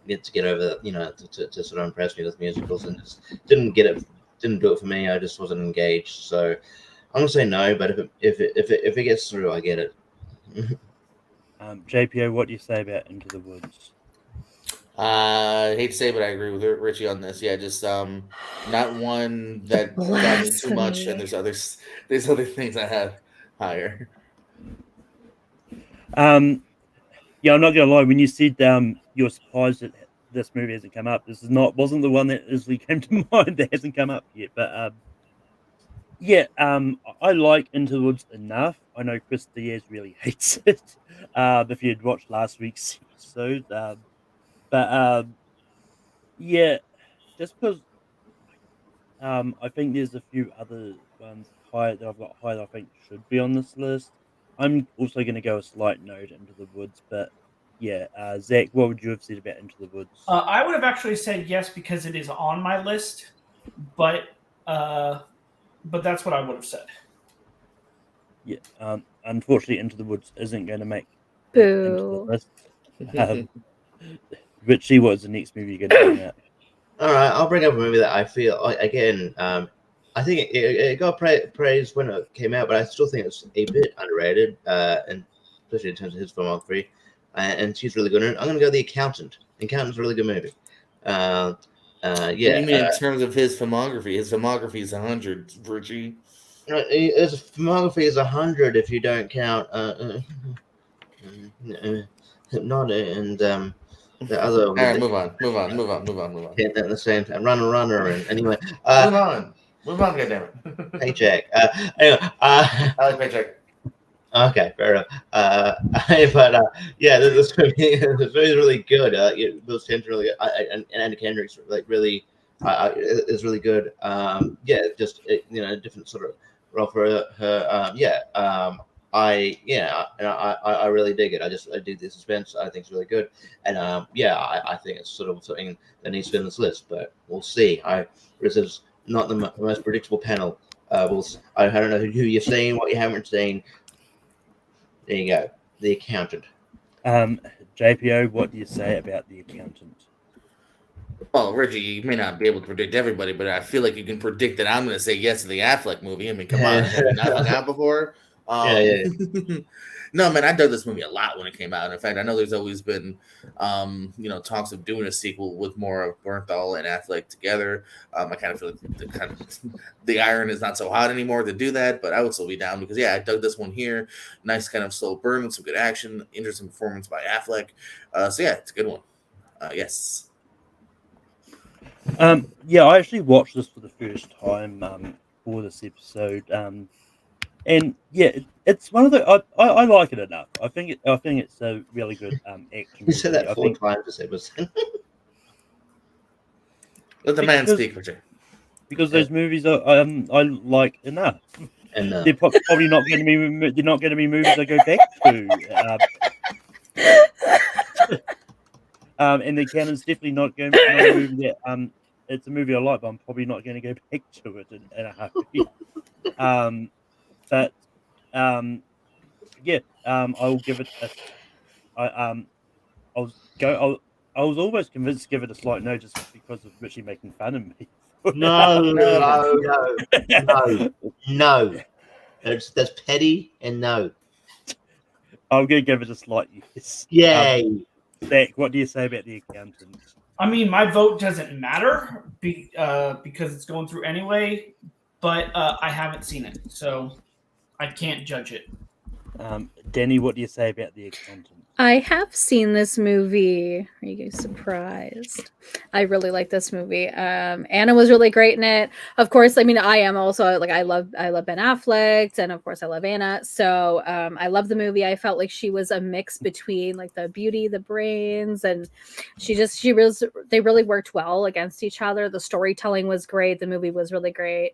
it to get over, to sort of impress me with musicals, and just didn't do it for me. I just wasn't engaged. So I'm gonna say no, but if it gets through, I get it.
JPO, what do you say about Into the Woods?
I hate to say it, but I agree with Richie on this. Yeah, just not one that got me too much, and there's other things I have higher.
Yeah, I'm not gonna lie. When you said you're surprised that this movie hasn't come up, wasn't the one that instantly came to mind that hasn't come up yet. But I like Into the Woods enough. I know Chris Diaz really hates it. If you'd watched last week's episode, yeah, just because I think there's a few other ones high that I've got high that I think should be on this list. I'm also going to go a slight note Into the Woods, but yeah, Zach, what would you have said about Into the Woods?
I would have actually said yes because it is on my list, but that's what I would have said.
Yeah, unfortunately, Into the Woods isn't going to make
Boo.
into the list. Richie, what is the next movie you're going to bring up?
All right, I'll bring up a movie that I feel again. I think it got praise when it came out, but I still think it's a bit underrated, and especially in terms of his filmography. And she's really good in it. I'm going to go The Accountant. The Accountant's a really good movie. Yeah.
What do you mean in terms of his filmography? His filmography is 100, Richie.
His filmography is 100 if you don't count Hypnotic and the other.
All right, move on.
Yeah, at the same time, Runner, and anyway.
Move on, goddammit.
Paycheck. Anyway.
I like Paycheck.
Okay, fair enough. Yeah, this movie is really good. Bill Stanton really good, and Anna Kendrick's really is really good. Yeah, just different sort of role for her. I really dig it. I dig the suspense. I think it's really good, and I think it's sort of something that needs to be on this list. But we'll see. This is not the most predictable panel. I don't know who you've seen, what you haven't seen. There you go. The Accountant.
JPO, what do you say about The Accountant?
Well, Reggie, you may not be able to predict everybody, but I feel like you can predict that I'm going to say yes to the Affleck movie. I mean, come on, have you not hung out before?
Yeah.
No, man, I dug this movie a lot when it came out. In fact, I know there's always been, talks of doing a sequel with more of Bernthal and Affleck together. I kind of feel like the iron is not so hot anymore to do that, but I would still be down because I dug this one here. Nice kind of slow burn with some good action, interesting performance by Affleck. It's a good one. Yes.
I actually watched this for the first time for this episode. And it's one of the I like it enough. I think it's a really good action.
You said that
movie.
4 times this episode.
Let the man speak, Richard.
Because those movies are I like enough.
And
They're probably not going to be. They're not going to be movies I go back to. And the canon's definitely not going to be a movie that it's a movie I like, but I'm probably not going to go back to it in a hurry. But I'll give it I was almost convinced to give it a slight no just because of Richie making fun of me.
no. That's petty and no.
I'm going to give it a slight yes.
Yay.
Zach, what do you say about The Accountant?
I mean, my vote doesn't matter because it's going through anyway, but I haven't seen it, so I can't judge it.
Danny, what do you say about The Accountant?
I have seen this movie. Are you guys surprised? I really like this movie. Anna was really great in it. Of course, I mean, I am also like I love Ben Affleck, and of course I love Anna. So I love the movie. I felt like she was a mix between like the beauty, the brains, and they really worked well against each other. The storytelling was great. The movie was really great.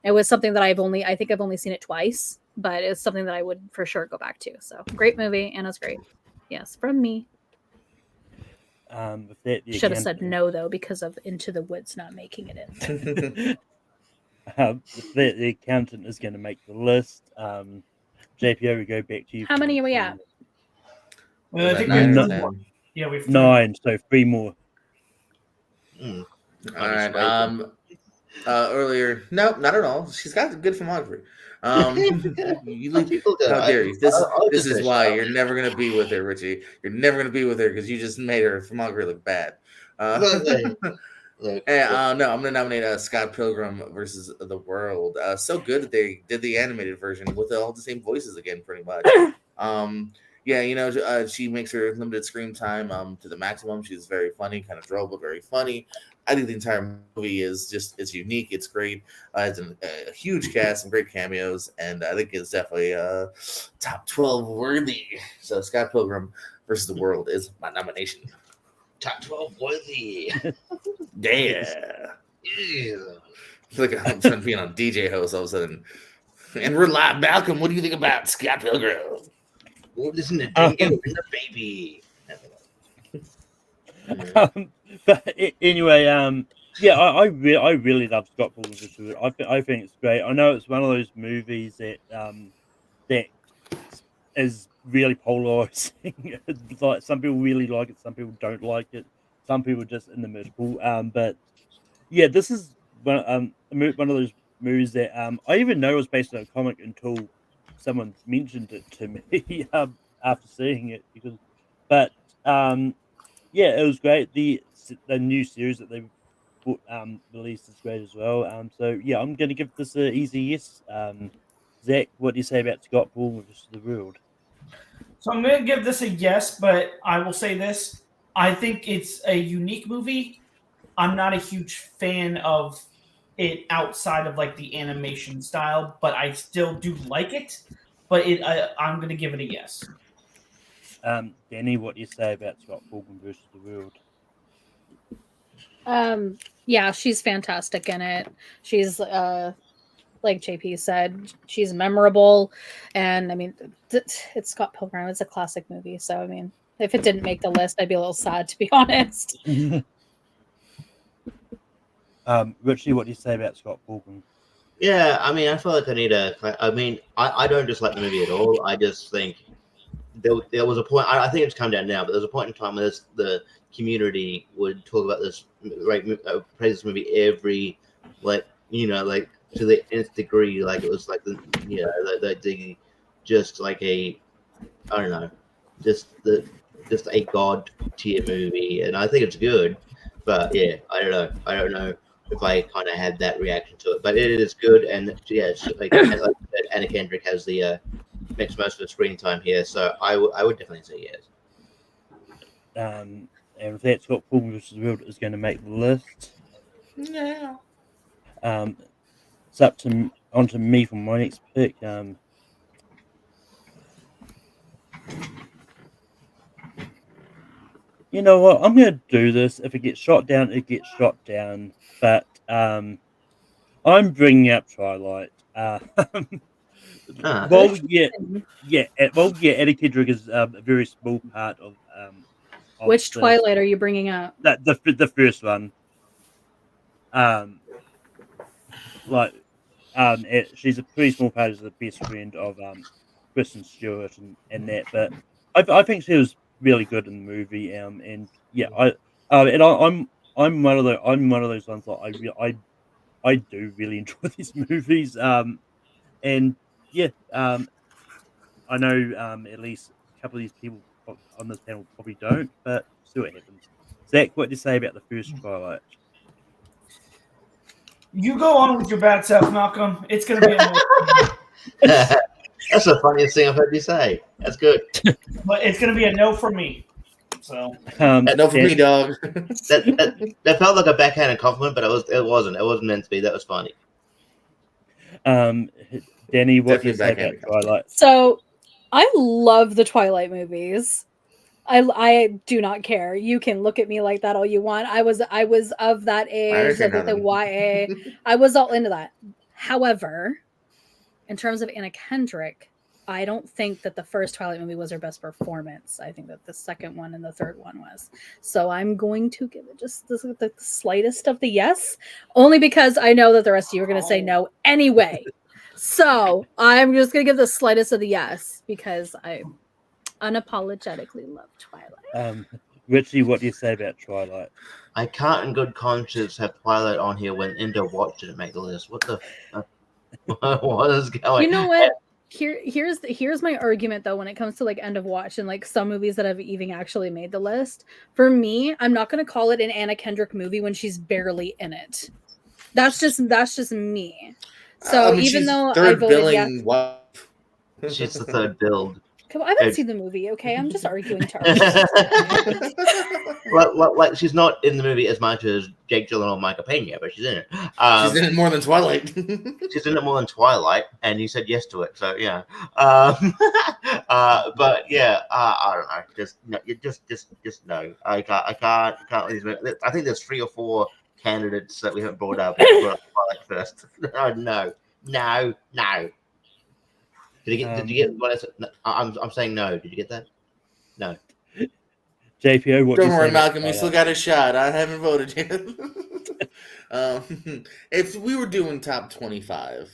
It was something that I think I've only seen it twice, but it's something that I would for sure go back to. So great movie. Anna's great. Yes, from me. Should have said no though because of Into the Woods not making it in.
The Accountant is going to make the list. JPO, we go back to you.
How many are we at?
Well, I think we have
9, so 3 more.
All right. Earlier, no, not at all. She's got good filmography. How dare you? This is why you're never gonna be with her, Richie. You're never gonna be with her because you just made her filmography look bad. No, I'm gonna nominate Scott Pilgrim versus the World. So good that they did the animated version with all the same voices again, pretty much. She makes her limited screen time to the maximum. She's very funny, kind of droll, but very funny. I think the entire movie it's unique. It's great. It's a huge cast, some great cameos, and I think it's definitely top 12 worthy. So Scott Pilgrim versus the World is my nomination.
Top 12 worthy.
Yeah. I feel like I'm trying to be on DJ host all of a sudden. And we're live. Malcolm, what do you think about Scott Pilgrim?
We'll listen to Dingo and the Baby.
But anyway, I really love Scott Pilgrim. I think it's great. I know it's one of those movies that that is really polarizing. Like some people really like it, some people don't like it, some people just in the middle. But yeah, this is one of those movies that I even know was based on a comic until someone mentioned it to me after seeing it. It was great. The new series that they released is great as well. I'm going to give this an easy yes. Zach, what do you say about Scott Pilgrim versus the World?
So I'm going to give this a yes, but I will say this. I think it's a unique movie. I'm not a huge fan of it outside of like the animation style, but I still do like it. But I'm going to give it a yes.
Danny, what do you say about Scott Pilgrim versus the World?
She's fantastic in it. She's like JP said, she's memorable, and I mean, it's Scott Pilgrim. It's a classic movie, so I mean, if it didn't make the list, I'd be a little sad, to be honest.
Richie, what do you say about Scott Pilgrim?
Yeah, I mean, I feel like I don't dislike the movie at all. I just think there was a point. I think it's come down now, but there's a point in time where the community would talk about this, right? Praise this movie every, to the nth degree. Like it was like the just like a I don't know, just a god tier movie, and I think it's good. But yeah, I don't know. I don't know if I kind of had that reaction to it, but it is good, and yeah, it's like I said, Anna Kendrick has the makes most of the screen time here, so I would definitely say yes.
And if that's what Paul vs. World is going to make the list,
Yeah.
it's up to on to me for my next pick. You know what? I'm going to do this. If it gets shot down, it gets shot down. But I'm bringing up Twilight. Well, yeah, Anna Kendrick is a very small part of
Which
this.
Twilight are you bringing up?
The first one. She's a pretty small part of the best friend of Kristen Stewart and that, but I think she was really good in the movie. And yeah, I'm one of those ones that I do really enjoy these movies. And yeah, I know at least a couple of these people on this panel probably don't, but see what happens. Zach, what do you say about the first Twilight?
You go on with your bad self, Malcolm. It's going to be a no.
That's the funniest thing I've heard you say. That's good.
But it's going to be a no for me. So
no for me, dog.
That felt like a backhanded compliment, but it wasn't. It wasn't meant to be. That was funny.
Danny, what do you say about Twilight?
So, I love the Twilight movies. I do not care. You can look at me like that all you want. I was of that age, like with the YA. I was all into that. However, in terms of Anna Kendrick, I don't think that the first Twilight movie was her best performance. I think that the second one and the third one was. So I'm going to give it just the slightest of the yes, only because I know that the rest of you are going to say no anyway. So I'm just going to give the slightest of the yes because I unapologetically love Twilight.
Richie, what do you say about Twilight?
I can't in good conscience have Twilight on here when End of Watch didn't make the list. What the what is going?
You know what? Here's my argument though when it comes to like End of Watch and like some movies that have even actually made the list. For me, I'm not going to call it an Anna Kendrick movie when she's barely in it. That's just me. So even though I voted yes,
she's the third build.
I haven't seen the movie. Okay, I'm just arguing to argue.
like she's not in the movie as much as Jake Gyllenhaal and Michael Pena, but she's in it.
She's in it more than Twilight.
She's in it more than Twilight, and you said yes to it, so yeah. But yeah, I don't know. Just no. I can't. I think there's 3 or 4 candidates that we haven't brought up. Twilight first. No. Did you get what I said? I'm saying no. Did you get that? No.
JPO, what?
Don't worry, Malcolm. You still got a shot. I haven't voted yet. If we were doing top 25,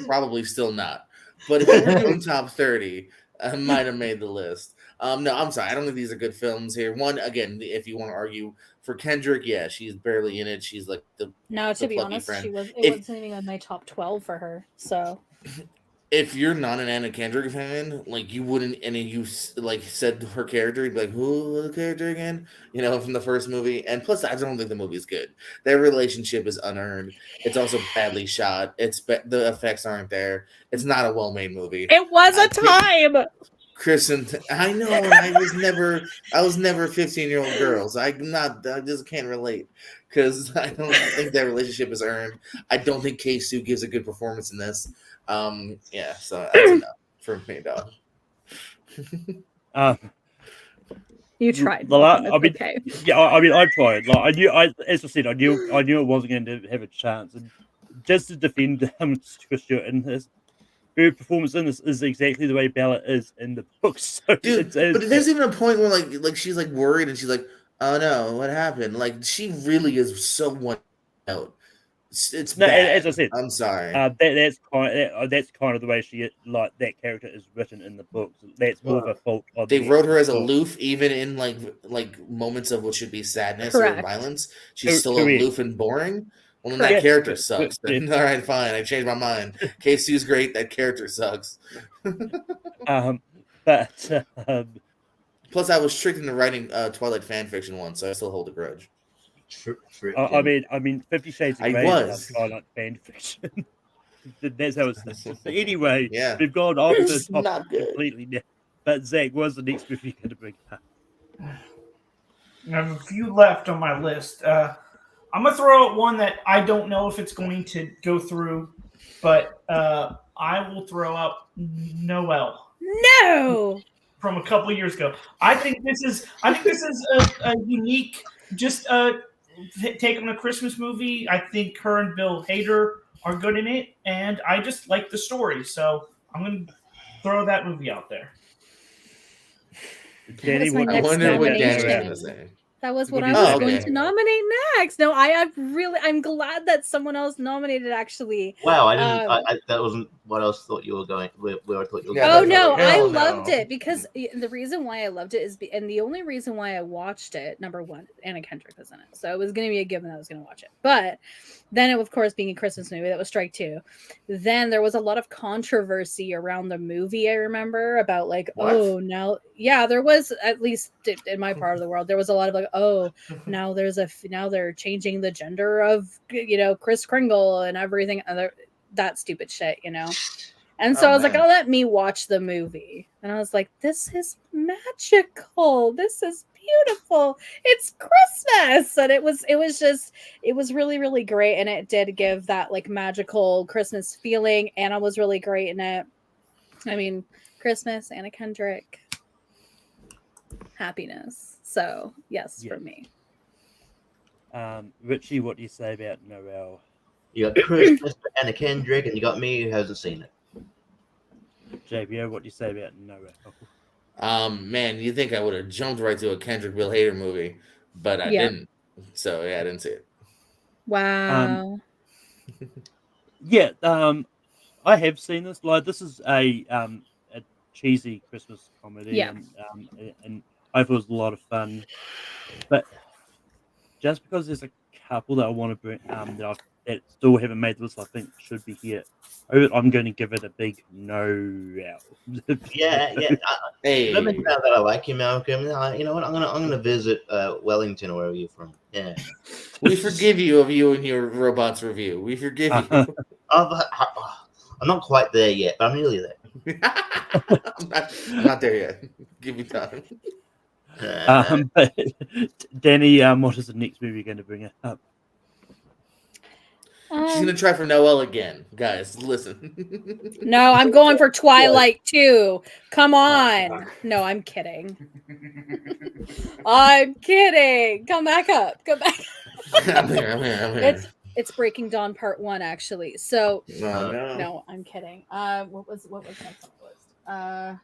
probably still not. But if we were doing top 30, I might have made the list. No, I'm sorry. I don't think these are good films here. One, again, if you want to argue for Kendrick, yeah, she's barely in it. She's like the
to be honest,
friend.
It wasn't even in my top 12 for her. So
if you're not an Anna Kendrick fan, like you wouldn't, and you like said her character, you'd be like, who the character again? You know, from the first movie. And plus, I don't think the movie's good. Their relationship is unearned. It's also badly shot. The effects aren't there. It's not a well-made movie.
It was a time.
Kristen, I know, and I was never a 15-year-old girl, so I just can't relate because I don't think that relationship is earned. I don't think K-Sue gives a good performance in this. Yeah, so that's enough for me, dog.
You tried.
Okay. Yeah, I tried. Like as I said, I knew it wasn't going to have a chance, and just to defend Stewart in this. Her performance in this is exactly the way Bella is in the books. So
dude, but there's even a point where like she's like worried and she's like, "Oh no, what happened?" Like she really is so one out. It's bad.
As I said,
I'm sorry.
That's kind of the way she like that character is written in the books. That's more of a fault.
They wrote her as aloof, even in like moments of what should be sadness or violence. She's still aloof and boring. Well, then that character sucks. All right, fine. I changed my mind. K-Sue's great. That character sucks.
But
Plus, I was tricked into writing Twilight fan fiction once, so I still hold a grudge.
I mean, 50 Shades of
I
Grey
was.
is Twilight fan fiction. That's how it's listed. So anyway,
Yeah.
we've gone off the
It's
topic
not good.
completely now. But Zach, what's the next movie you're going to bring up?
I have a few left on my list. I'm gonna throw out one that I don't know if it's going to go through, but I will throw out Noel
No.
from a couple of years ago. I think this is a unique, just take on a Christmas movie. I think her and Bill Hader are good in it, and I just like the story. So I'm gonna throw that movie out there.
Danny,
was my
what
I
next
wonder what Danny was
nomination.
going to say.
That was what
What
I
do you
was
say?
going
Okay.
to nominate next. No, I'm glad that someone else nominated actually.
Wow, I didn't.
Um,
That wasn't what I thought you were going. Where I thought you were
Yeah,
Oh
going.
that's
no,
what-
I
hell
loved
no.
it because the reason why I loved it is, and the only reason why I watched it, number one, Anna Kendrick was in it, so it was going to be a given that I was going to watch it. But then, of course, being a Christmas movie, that was strike two. Then there was a lot of controversy around the movie. I remember about like,
What?
oh, now, yeah, there was, at least in my part of the world, there was a lot of like, oh, now they're changing the gender of Kris Kringle and everything other that stupid shit. And so
Oh,
I was like,
man.
oh, let me watch the movie. And I was like, this is magical. This is beautiful. It's Christmas. And it was really, really great. And it did give that like magical Christmas feeling. Anna was really great in it. I mean, Christmas, Anna Kendrick, happiness. So yes,
Yeah.
for me.
Richie, what do you say about Noel?
You got Chris, Anna Kendrick, and you got me who hasn't seen it.
JBO, what do you say about Noel?
Man, you think I would have jumped right to a Kendrick Bill Hader movie, but I
Yeah.
didn't. So yeah, I didn't see it.
Wow.
Yeah, I have seen this. Like, this is a cheesy Christmas comedy,
Yeah.
and I thought it was a lot of fun. But just because there's a couple that I want to bring, that still haven't made the list, I think should be here. I'm going to give it a big no out.
Yeah.
Hey,
Let me know that I like you, Malcolm. You know what? I'm gonna visit Wellington or wherever you're from. Yeah.
we forgive you of you and your robots review. We forgive you.
I'm not quite there yet, but I'm nearly there.
I'm not there yet. Give me time.
But Danny, what is the next movie you're going to bring up?
She's gonna try for Noel again, guys. Listen.
No, I'm going for Twilight too. Come on. No, I'm kidding. I'm kidding. Come back up. Come back.
I'm here.
It's Breaking Dawn Part 1 actually. So
No.
no, I'm kidding. What was next on the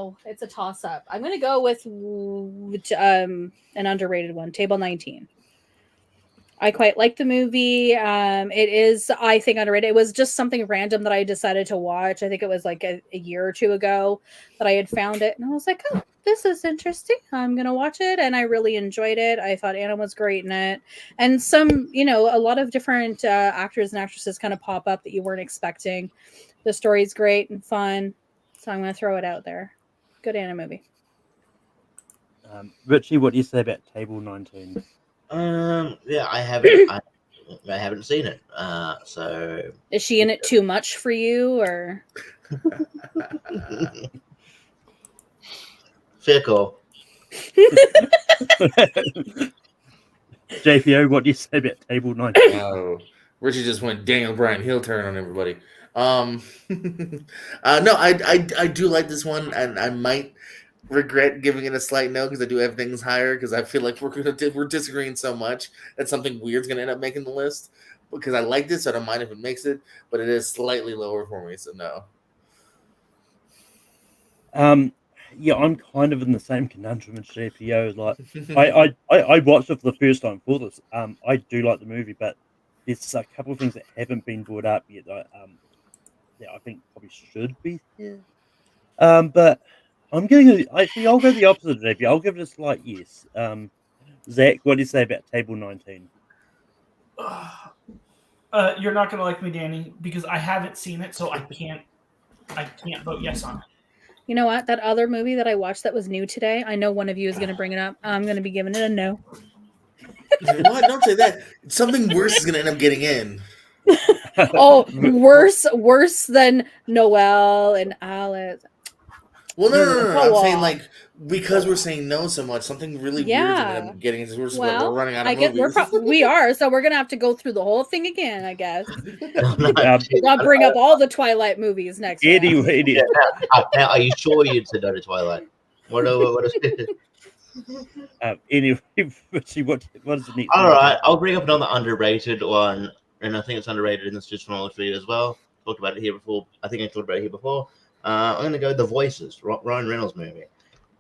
list? It's a toss up. I'm gonna go with an underrated one, Table 19. I quite like the movie. It is, I think, underrated. It was just something random that I decided to watch. I think it was like a year or two ago that I had found it, and I was like, oh, this is interesting. I'm gonna watch it, and I really enjoyed it. I thought Anna was great in it, and some, a lot of different actors and actresses kind of pop up that you weren't expecting. The story's great and fun, so I'm gonna throw it out there. Good Anna movie.
Richie, what do you say about Table 19?
Yeah, I haven't. I haven't seen it. So
Is she in it too much for you, or?
fair call.
JPO, what do you say about Table 19?
Oh, Richie just went Daniel Bryan heel turn on everybody. No, I do like this one, and I might regret giving it a slight no because I do have things higher because I feel like we're disagreeing so much that something weird's gonna end up making the list. Because I like this, so I don't mind if it makes it, but it is slightly lower for me, so no.
Yeah, I'm kind of in the same conundrum as JPO. Like, I watched it for the first time for this. I do like the movie, but there's a couple of things that haven't been brought up yet that I think probably should be here. But I'm going to I'll go the opposite of JPO. I'll give it a slight yes. Zach, what do you say about Table 19?
You're not gonna like me, Danny, because I haven't seen it, so I can't vote yes on it.
You know what? That other movie that I watched that was new today, I know one of you is going to bring it up. I'm going to be giving it a no.
What? Don't say that. Something worse is gonna end up getting in.
Oh, worse than Noel and Alice.
Well, no. I'm
Go
saying
on.
like because we're saying no so much, something really weird is gonna end
Yeah.
up getting into. We're
Well,
running out
I
of
get
movies.
we are, so we're gonna have to go through the whole thing again, I guess.
No,
I'll bring up all the Twilight movies next round.
Anyway,
now, are you sure you'd said no to Twilight? What is
anyway, what is the next?
All right, I'll bring up another underrated one, and I think it's underrated in this just chronology as well. Talked about it here before. I think I talked about it here before. I'm going to go The Voices, Ryan Reynolds movie.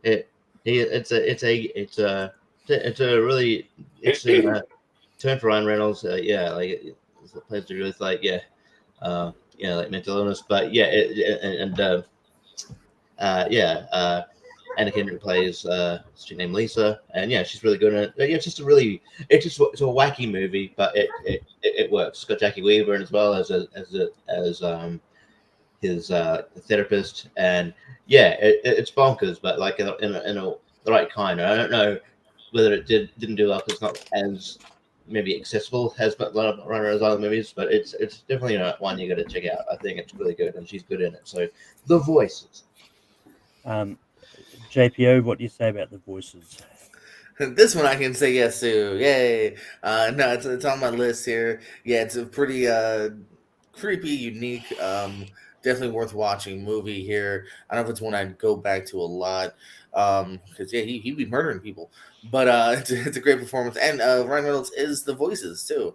It's a turn for Ryan Reynolds. Like it plays to really like like mental illness, but Anna Kendrick plays she named Lisa, and she's really good in it. It's just it's a wacky movie, but it works. It's got Jackie Weaver in as well as his therapist, and it's bonkers, but like in the right kind. I don't know whether it didn't do well because it's not as maybe accessible as a lot of Ryan Reynolds' other movies, but it's definitely one you got to check out. I think it's really good, and she's good in it. So The Voices.
JPO, what do you say about The Voices?
This one I can say yes to. Yay! No, it's on my list here. Yeah, it's a pretty creepy, unique, definitely worth watching movie here. I don't know if it's one I'd go back to a lot because he'd be murdering people. But it's a great performance, and Ryan Reynolds is the voices too,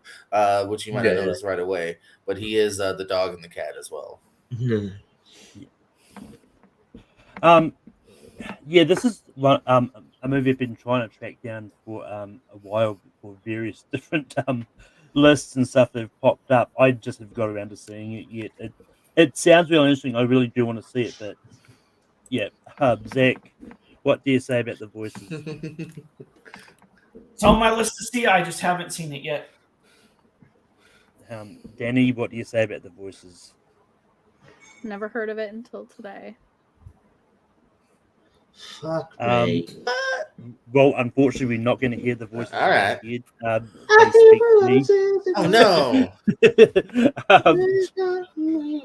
which you might not notice right away. But he is the dog and the cat as well.
This is one a movie I've been trying to track down for a while for various different lists and stuff that have popped up. I just have got around to seeing it yet. It sounds really interesting. I really do want to see it, but Zach, what do you say about The Voices?
It's on my list to see. I just haven't seen it yet.
Danny, what do you say about The Voices?
Never heard of it until today.
Fuck me.
Well, unfortunately, we're not going to hear the voices.
All right.
They speak to me.
Oh no!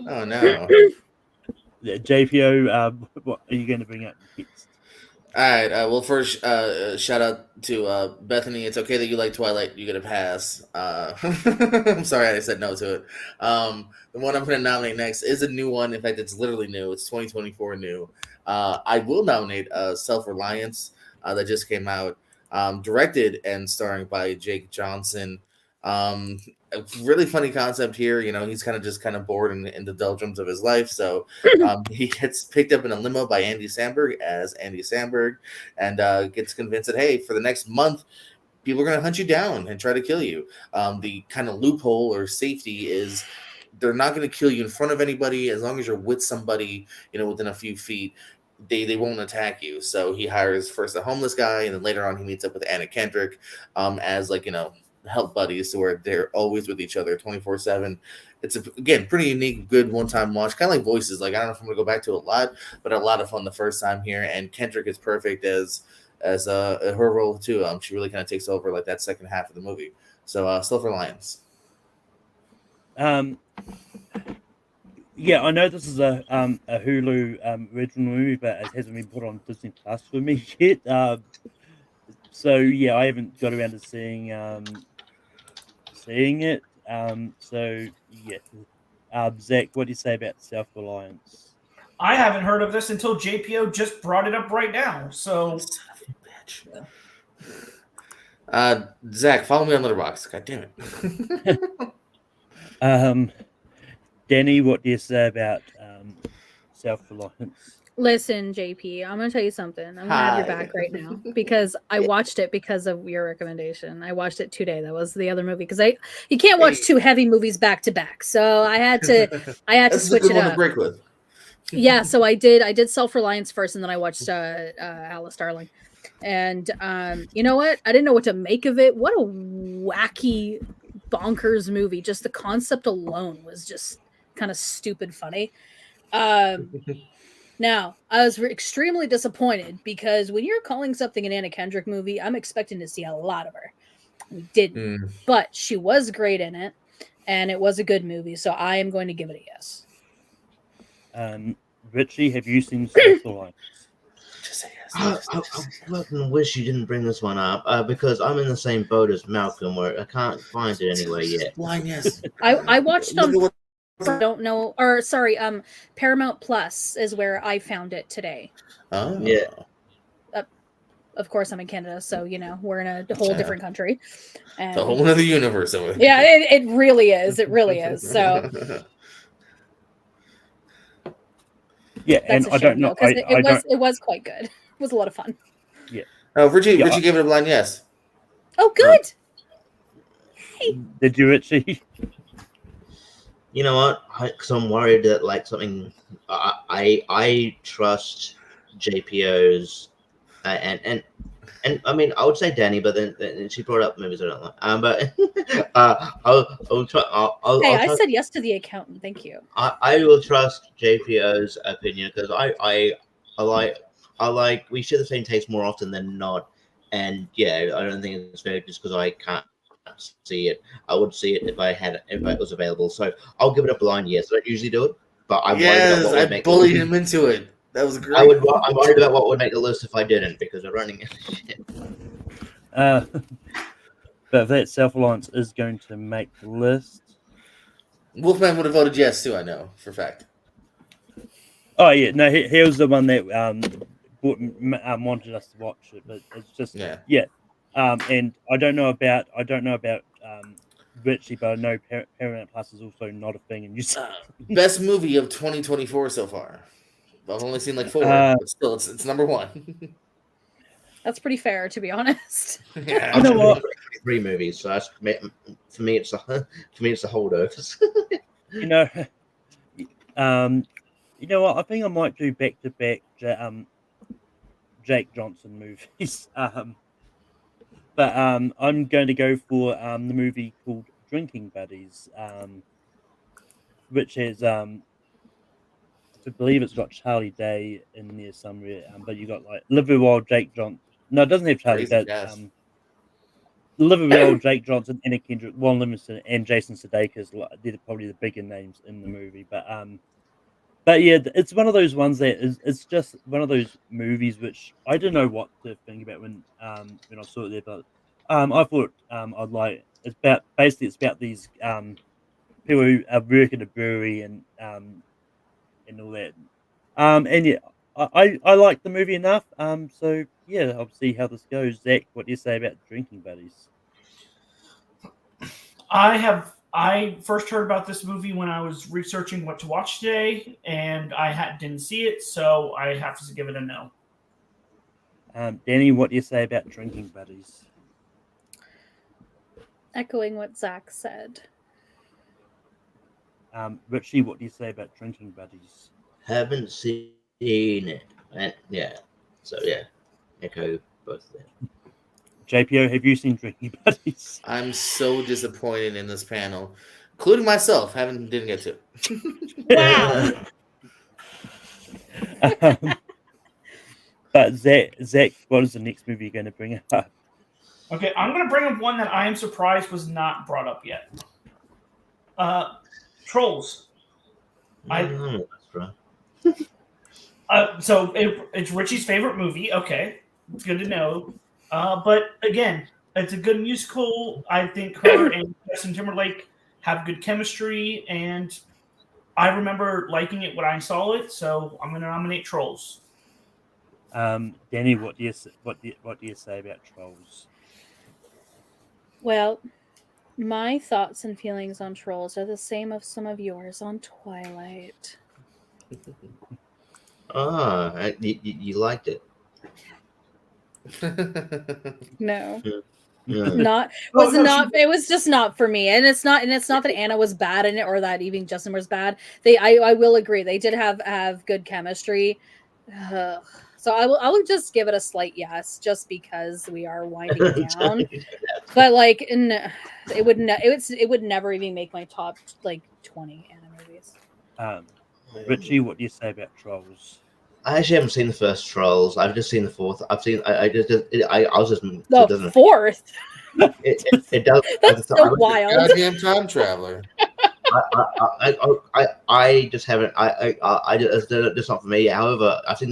Oh no!
JPO, what are you going to bring up next?
All right. Well, first, shout out to Bethany. It's okay that you like Twilight. You get a pass. I'm sorry I said no to it. The one I'm going to nominate next is a new one. In fact, it's literally new. It's 2024 new. I will nominate Self-Reliance that just came out, directed and starring by Jake Johnson. A really funny concept here. He's kind of bored in the doldrums of his life. So he gets picked up in a limo by Andy Samberg as Andy Samberg and gets convinced that, hey, for the next month, people are going to hunt you down and try to kill you. The kind of loophole or safety is they're not going to kill you in front of anybody as long as you're with somebody, within a few feet. They won't attack you. So he hires first a homeless guy, and then later on he meets up with Anna Kendrick as help buddies, so where they're always with each other 24/7. It's again pretty unique, good one-time watch, kind of like Voices. Like I don't know if I'm gonna go back to it a lot, but a lot of fun the first time here. And Kendrick is perfect as her role too. She really kind of takes over like that second half of the movie. So Self-Reliance.
I know this is a Hulu original movie, but it hasn't been put on Disney Plus for me yet. I haven't got around to seeing it. Zach, what do you say about Self-Reliance?
I haven't heard of this until JPO just brought it up right now. So,
Son of a bitch. Zach, follow me on Letterboxd. God damn it.
Danny, what do you say about Self-Reliance?
Listen, JP, I'm going to tell you something. I'm going to have your back right now because I watched it because of your recommendation. I watched it today. That was the other movie because you can't watch two heavy movies back to back. So I had to switch it up. To break with. Yeah, so I did Self-Reliance first, and then I watched Alice Darling. And you know what? I didn't know what to make of it. What a wacky, bonkers movie. Just the concept alone was just kind of stupid funny. Now, I was extremely disappointed because when you're calling something an Anna Kendrick movie, I'm expecting to see a lot of her. We didn't, but she was great in it, and it was a good movie. So I am going to give it a yes.
Richie, have you seen South Alliance?
Just say yes.
I fucking wish you didn't bring this one up because I'm in the same boat as Malcolm, where I can't find it anywhere yet.
Blind yes.
I watched
Look
on
at what-
I don't know, or sorry, Paramount Plus is where I found it today.
Oh.
Yeah.
Of course, I'm in Canada, so we're in a whole different country. And
The whole other universe over there.
yeah, it really is. It really is. So
Yeah,
that's
and
a
I
shame,
don't know.
because
I don't.
it was quite good. It was a lot of fun.
Oh, Richie
Yeah,
gave it a blind yes.
Oh, good.
Did you, Richie?
You know what? Because I'm worried that like something. I trust JPO's and I mean I would say Danny, but then she brought up movies I don't like. But I'll try.
I said yes to the accountant. Thank you.
I will trust JPO's opinion because I like we share the same taste more often than not, and yeah, I don't think it's fair just because I can't see it. I would see it if it was available. So I'll give it a blind yes. I don't usually do it, but I'm worried about what would make
bullied him into it. That was great.
I'm worried about what would make the list if I didn't because we're running it.
But that South Alliance is going to make the list.
Wolfman would have voted yes too. I know for a fact.
Oh yeah, no, he was the one that wanted us to watch it, but it's just yeah. And I don't know about Richie, but I know Paramount Plus is also not a thing in New Zealand.
Best movie of 2024 so far. I've only seen like 4, but still, it's number 1.
That's pretty fair, to be honest.
Yeah.
You know what? 3 movies, so that's, for me it's the holdovers.
You know what? I think I might do back-to-back Jake Johnson movies. But I'm going to go for the movie called Drinking Buddies, which is I believe it's got Charlie Day in there somewhere. But you got like Live Well, Jake Johnson. No, it doesn't have Charlie Day. Live Well, Jake Johnson, Anna Kendrick, Juan Livingston, and Jason Sudeikis. They're probably the bigger names in the movie. But yeah, it's one of those ones that it's just one of those movies which I don't know what to think about when I saw it there, but I thought I'd like it's about these people who work at a brewery and all that. And yeah, I like the movie enough. So yeah, I'll see how this goes. Zach, what do you say about Drinking Buddies?
I first heard about this movie when I was researching what to watch today, and I didn't see it, so I have to give it a no.
Danny, what do you say about Drinking Buddies?
Echoing what Zach said.
Richie, what do you say about Drinking Buddies?
Haven't seen it. And, yeah. So yeah, echo both there.
JPO, have you seen Drinking Buddies?
I'm so disappointed in this panel, including myself. Didn't get to.
Wow.
But Zach, what is the next movie you're going to bring up?
Okay, I'm going to bring up one that I am surprised was not brought up yet. Trolls. So it's Richie's favorite movie. Okay, it's good to know. But again, it's a good musical. I think her and Justin Timberlake have good chemistry, and I remember liking it when I saw it. So I'm going to nominate Trolls.
Danny, what do you say about Trolls?
Well, my thoughts and feelings on Trolls are the same of some of yours on Twilight.
You liked it.
No.
Yeah.
It was just not for me. And it's not that Anna was bad in it or that even Justin was bad. I will agree. They did have good chemistry. So I will just give it a slight yes, just because we are winding down. But like, it would never even make my top like 20 Anna movies.
Richie, what do you say about Trolls?
I actually haven't seen the first Trolls. I've just seen the fourth. I've seen. I was just. It
The
doesn't.
fourth.
It does.
That's so wild.
Goddamn time traveler.
I just haven't. I just. It's not for me. However, I've seen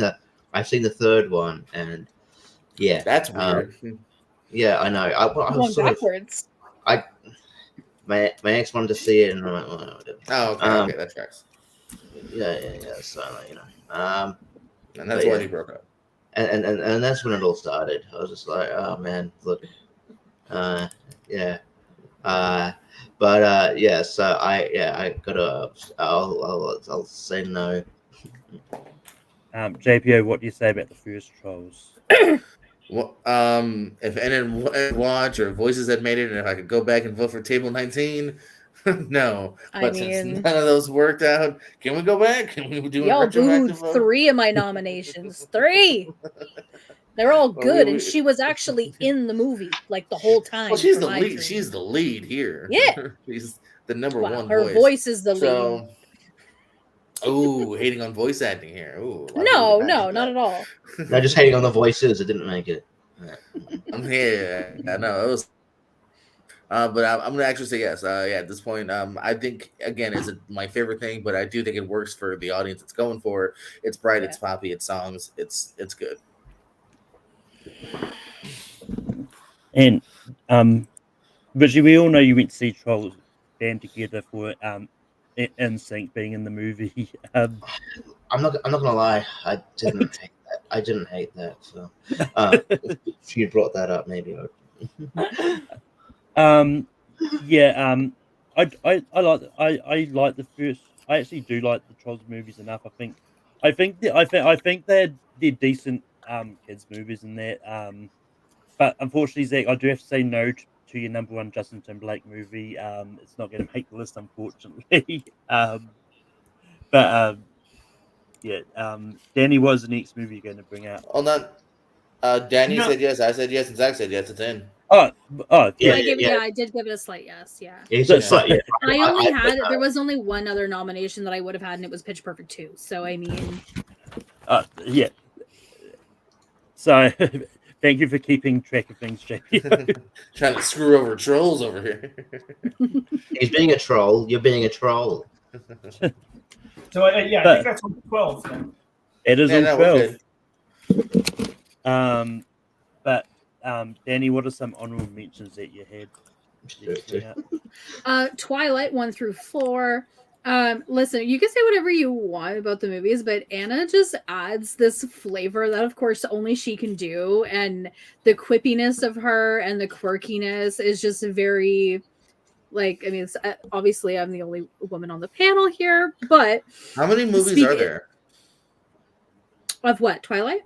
the third one, and yeah,
That's weird.
yeah, I know. I
Going
was sort of,
backwards.
my ex wanted to see it, and I'm like, well, I don't.
Oh, okay, that tracks.
Yeah. So you know,
And that's why he broke up.
and that's when it all started. I was just like, oh man, look, yeah, but yeah. So I gotta. I'll say no.
JPO, what do you say about the first Trolls?
Well, if anyone watch or voices had made it, and if I could go back and vote for Table 19, no. But since none of those worked out, can we go back? Can we do
y'all
a retroactive
booed
vote?
3 of my nominations. 3. They're all good, and she was actually in the movie like the whole time.
Well, she's
for
the
my
lead.
dream.
She's the lead here.
Yeah.
She's the number
Wow,
one
her
voice.
voice is the lead.
So, ooh, hating on voice acting here. Ooh,
No, not at all.
No, just hating on the voices. It didn't make it.
Yeah, I know it was. But I'm gonna actually say yes. Yeah, at this point, I think again, it's my favorite thing, but I do think it works for the audience it's going for. It's bright, it's poppy, it's songs, it's good.
And Richie, we all know you went to see Trolls band together for NSYNC being in the movie.
I'm not gonna lie. I didn't hate that. I didn't hate that. So, if you brought that up, maybe I would.
Yeah. I like the first. I actually do like the Trolls movies enough. I think they're decent kids movies in there. But unfortunately, Zach, I do have to say no to your number one Justin Timberlake movie. It's not going to make the list, unfortunately. Yeah. Danny, what was the next movie you're going to bring out?
Hold on. Danny said yes. I said yes, and Zach said yes. It's in.
Oh, yeah.
I did give it a slight yes. Yeah.
I
only had. There was only one other nomination that I would have had, and it was Pitch Perfect 2. So I mean.
Yeah. So. Thank you for keeping track of things, JP.
Trying to screw over trolls over here.
He's being a troll. You're being a troll.
So I think that's on 12. Then.
It is on 12. But Danny, what are some honorable mentions that you had?
Twilight 1 through 4. Listen, you can say whatever you want about the movies, but Anna just adds this flavor that of course only she can do, and the quippiness of her and the quirkiness is just very it's, obviously I'm the only woman on the panel here, but
how many movies are there?
Of what? Twilight?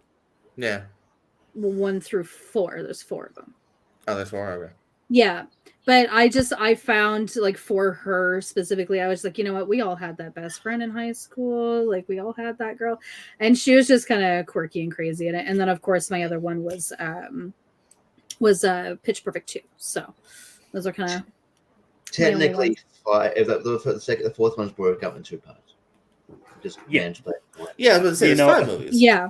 Yeah.
1 through 4. There's 4 of them.
Oh, there's 4. Okay.
Yeah. But I found for her specifically, I was like, you know what? We all had that best friend in high school. Like we all had that girl, and she was just kind of quirky and crazy in it. And then of course my other one was Pitch Perfect 2. So those are kind of
technically 5. If the fourth one's broke up in 2 parts. Just split.
Yeah, but it's 5 movies.
Yeah.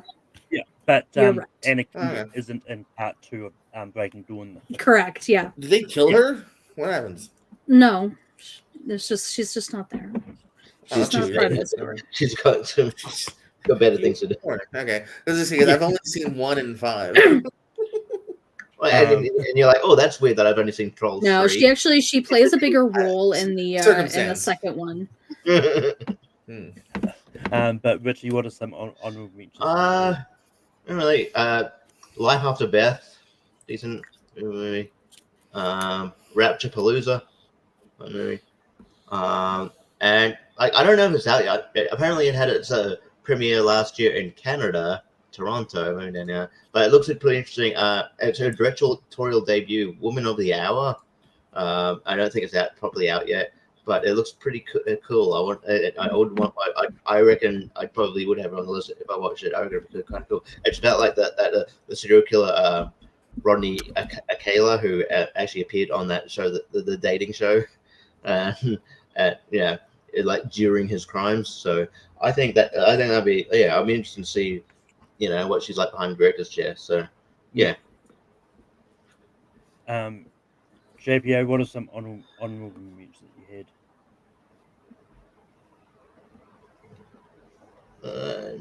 But
right.
Anakin isn't in part 2 of Breaking Dawn.
Correct. Yeah.
Did they kill her? What happens?
No, she's just not there. She's not part of the story.
She's got better things to do.
Okay, because I've only seen 1 and 5.
And you're like, oh, that's weird that I've only seen Trolls.
No,
3.
she plays a bigger role in the second one.
But
Richie, what are some honorable mentions?
Not really. Life After Beth, decent movie. Rapture Palooza, movie. And I don't know if it's out yet. Apparently, it had its premiere last year in Canada, Toronto, but it looks pretty interesting. It's her directorial debut, Woman of the Hour. I don't think it's properly out yet, but it looks pretty cool. I reckon I probably would have it on the list if I watched it. I reckon it's kind of cool. It's about like the serial killer Rodney Akela, who actually appeared on that show, the dating show. Yeah, like during his crimes. So I think that'd be I'll be interested to see, what she's like behind the director's chair. So yeah.
JPO, what are some honorable mentions that you had?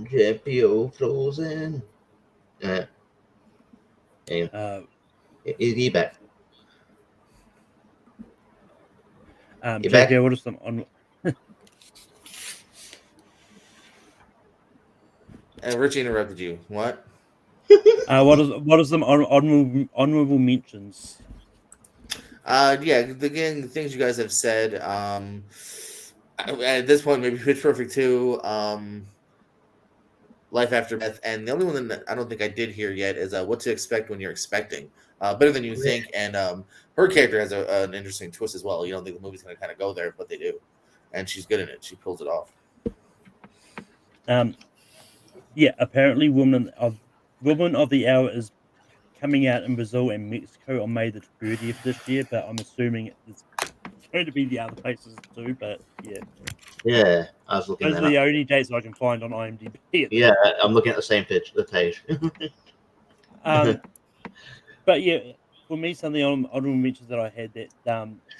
JPO frozen. Anyway, he back. You back?
JPO, what are some on?
Richie interrupted you. What?
What are some honorable mentions?
Again, the things you guys have said. At this point, maybe Pitch Perfect 2, Life After Death, and the only one that I don't think I did hear yet is What to Expect When You're Expecting. Better Than You Think, and her character has an interesting twist as well. You don't think the movie's going to kind of go there, but they do, and she's good in it. She pulls it off.
Apparently, Woman of the Hour is coming out in Brazil and Mexico on May the 30th this year, but I'm assuming it's going to be the other places too. But
yeah, I was looking.
Those are the only dates I can find on IMDb.
Yeah, I'm looking at the same page.
But yeah, for me, some of the honorable mentions that I had that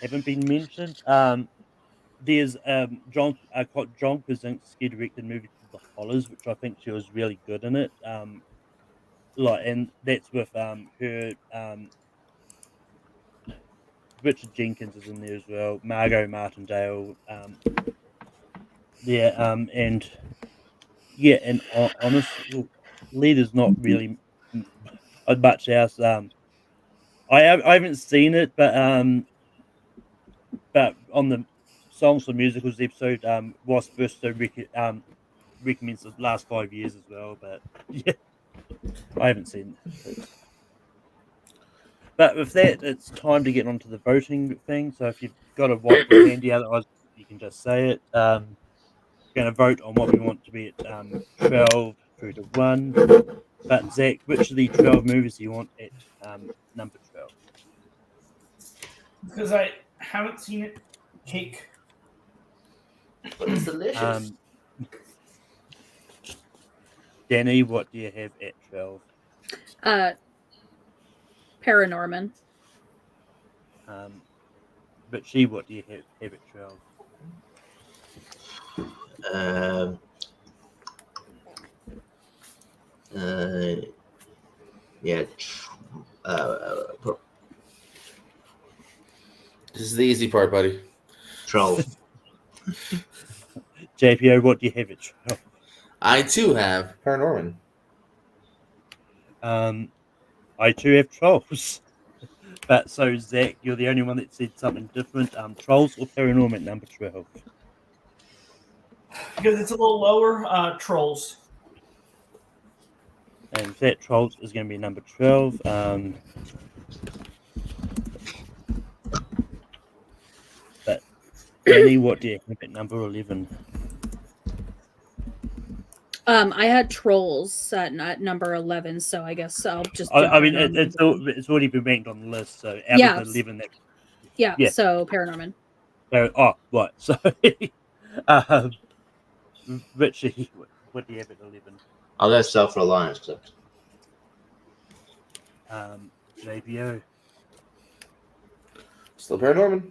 haven't been mentioned. There's John Krasinski directed a movie called The Hollows, which I think she was really good in it. And that's with her Richard Jenkins is in there as well, Margot Martindale. Honestly, there's not really much else. I haven't seen it, but on the Songs for Musicals episode, was supposed to recommend the last 5 years as well, but yeah, I haven't seen it. But with that, it's time to get onto the voting thing. So if you've got a whiteboard handy, otherwise you can just say it. Going to vote on what we want to be at 12 through to 1. But Zach, which of the 12 movies do you want at number 12?
Because I haven't seen it. Cake.
But it's delicious.
Danny, what do you have at 12?
Paranorman.
Richie, what do you have at 12?
This is the easy part, buddy.
12.
JPO, what do you have at 12?
I too have Paranorman.
I too have Trolls. But so Zach, you're the only one that said something different. Trolls or Paranorman number 12?
Because it's a little lower, Trolls.
And that Trolls is going to be number 12. But Danny, what do you have at number 11?
I had Trolls at number 11, so I guess I'll just.
It's already been ranked on the list, so out of the 11 that.
Yeah. So Paranorman.
So, right. So, Richie, what do you have at 11?
I'll go Self-Reliance.
JPO.
Still Paranorman.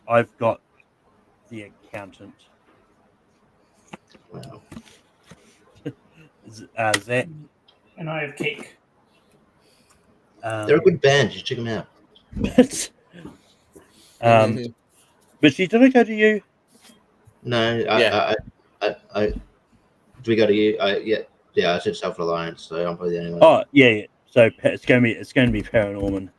I've got The Accountant.
Wow.
Zach.
And I have Cake.
They're a good band. You check them out.
But did I go to you?
No, I do we go to you? I said Self-Reliance, so I'm probably the only one.
Oh yeah. So it's going to be Paranorman.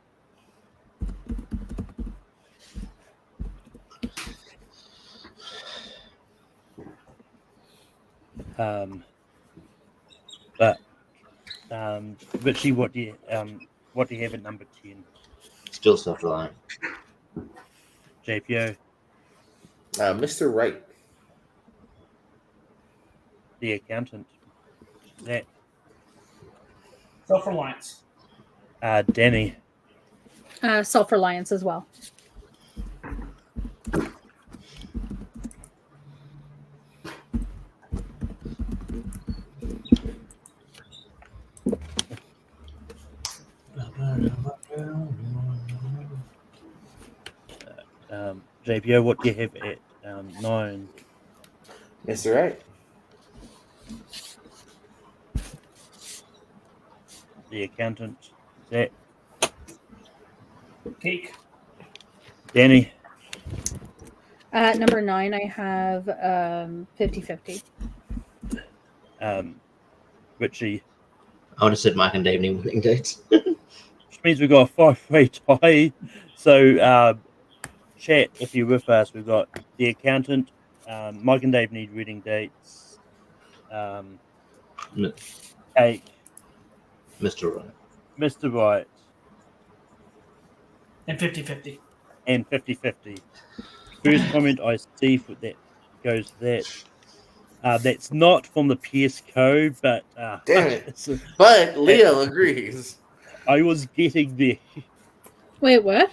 Richie, what do you have at number 10?
Still Self-Reliant.
JPO.
Mr. Right.
The Accountant. Zach.
Self-Reliance.
Danny.
Self-reliance as well.
JPO, what do you have at 9?
Mr. Right.
The Accountant. Zach.
Cake.
Danny.
Number 9, I have 50-50.
Richie.
I would have said Mike and Dave need winning dates.
Which means we've got a 5-way tie. So, chat, if you're with us, we've got The Accountant, Mike and Dave need wedding dates, Cake,
Mr. Right.
Mr. Right,
And 50-50.
and 50-50. First comment I see for that goes that. That's not from the PS code, but
Damn it. But Leo agrees.
I was getting there.
Wait, what?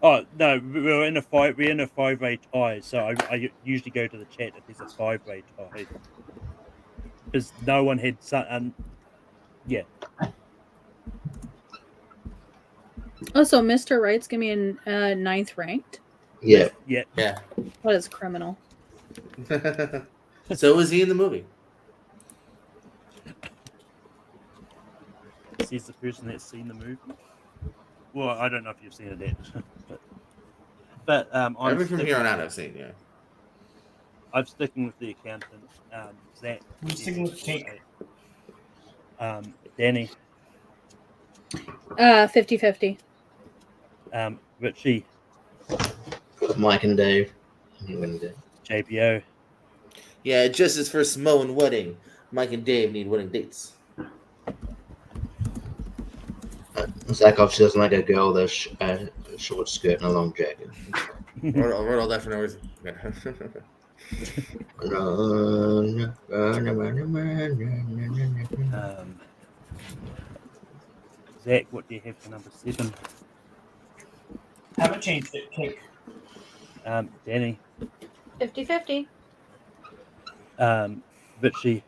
Oh no, we're in a 5-way tie. So I usually go to the chat if there's a 5-way tie, because no one had yeah.
Oh, so Mr. Right's gonna be in 9th ranked?
Yeah.
Yeah.
That is criminal.
So is he in the movie?
Says the person that's seen the movie. Well, I don't know if you've seen it yet, but
Everything from here on out I've seen, yeah.
I'm sticking with The Accountant. Zach.
I'm sticking with Cake.
Danny.
50-50.
Richie.
Mike and Dave need winning dates.
JPO.
Yeah, just as for Samoan wedding, Mike and Dave need wedding dates.
Zach obviously doesn't like a girl with a short skirt and a long jacket.
I'll write all that for no reason.
Zach, what do you have for number 7?
Haven't changed it. Cake.
Danny.
50-50.
Richie.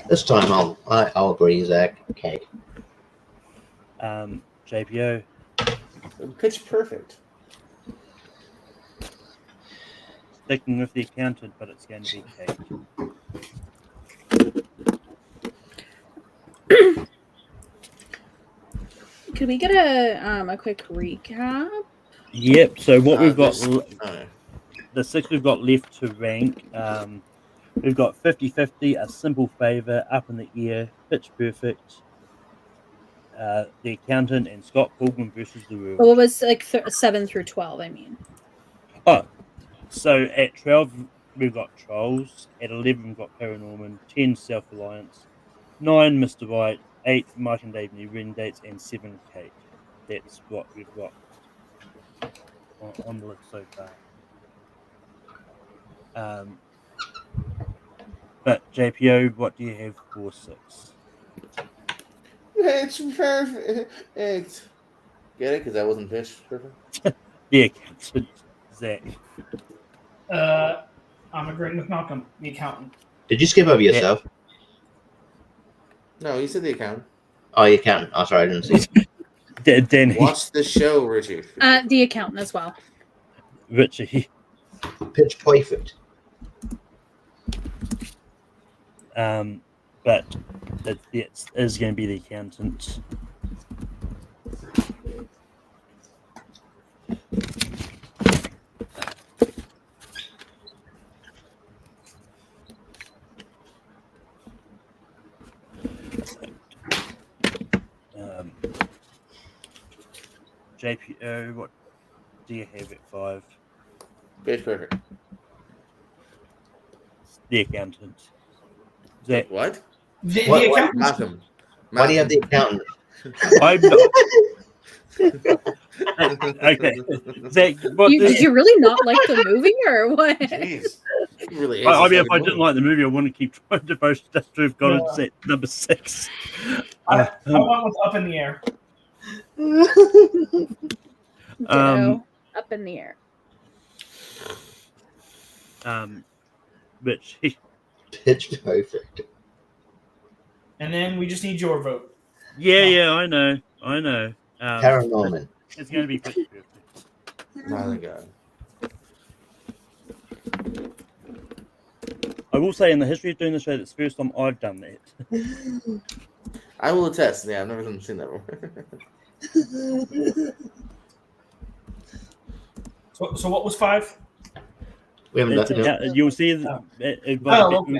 This time I'll agree, Zach. Cake.
JPO.
Pitch perfect.
Sticking with The Accountant, but it's going to be Cake.
Could we get a quick recap?
Yep. So what we've got,
Okay.
the 6 we've got left to rank. We've got 50-50, A Simple Favor, Up in the Air, Pitch Perfect, The Accountant, and Scott Pilgrim versus the World.
Well, it was like 7 through 12, I mean.
Oh, so at 12 we've got Trolls. At 11 we've got Paranorman. 10 Self-Reliance. 9 Mr. Right. 8 Mike and Dave New Wedding Dates, and 7 Cake. That's what we've got on the list so far. But JPO, what do you have for 6?
It's perfect. Get it? Because that wasn't pitch perfect?
The Accountant, Zach.
I'm agreeing with Malcolm, The Accountant.
Did you skip over yourself?
No, you said The Accountant.
Oh, you can't. Oh, sorry, I didn't see.
Danny.
Watch the show, Richie.
The Accountant as well.
Richie.
Pitch perfect.
But it is going to be The Accountant. JPO, what do you have at 5?
Pitch perfect.
The Accountant. Zach.
What?
The
What-
Accountant.
Malcolm.
Why do you have the accountant?
I'm not. Okay. Zach, what
Did you really not like the movie or what?
Jeez. He really hates
I mean,
this
if I
fucking
didn't like the movie, I wouldn't keep trying to boast to have got it at number 6.
I went with Up in the Air.
Ditto. Up in the air.
Which
Pitch perfect.
And then we just need your vote.
yeah, I know.
Paranorman.
It's going to be pitch perfect.
My God.
I will say, in the history of doing the show, that's the first time I've done that.
I will attest. Yeah, I've never seen that before.
So what was 5?
We haven't
It's,
done
you'll see.
Okay.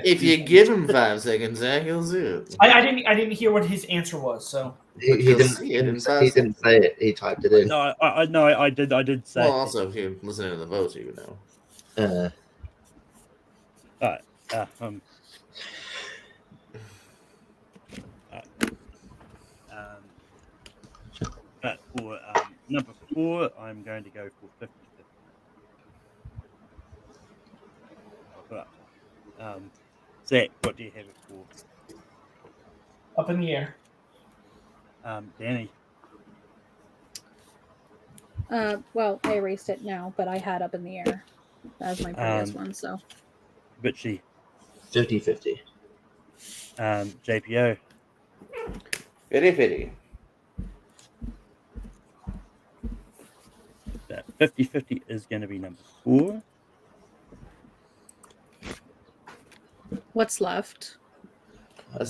If you give him 5 seconds, Zach, he'll do it.
I didn't hear what his answer was. So
He
You'll
didn't.
see it in
He
5
didn't
seconds.
say it. He typed it in.
No, I did say.
Well, also, if you're listening to the votes, you would know.
But for number 4, I'm going to go for 50. Zach, what do you have it for?
up in the air.
Danny.
Well, I erased it now, but I had up in the air. That was my previous one, so.
Richie.
50-50.
JPO.
50-50.
50-50 is going to be number 4.
What's left?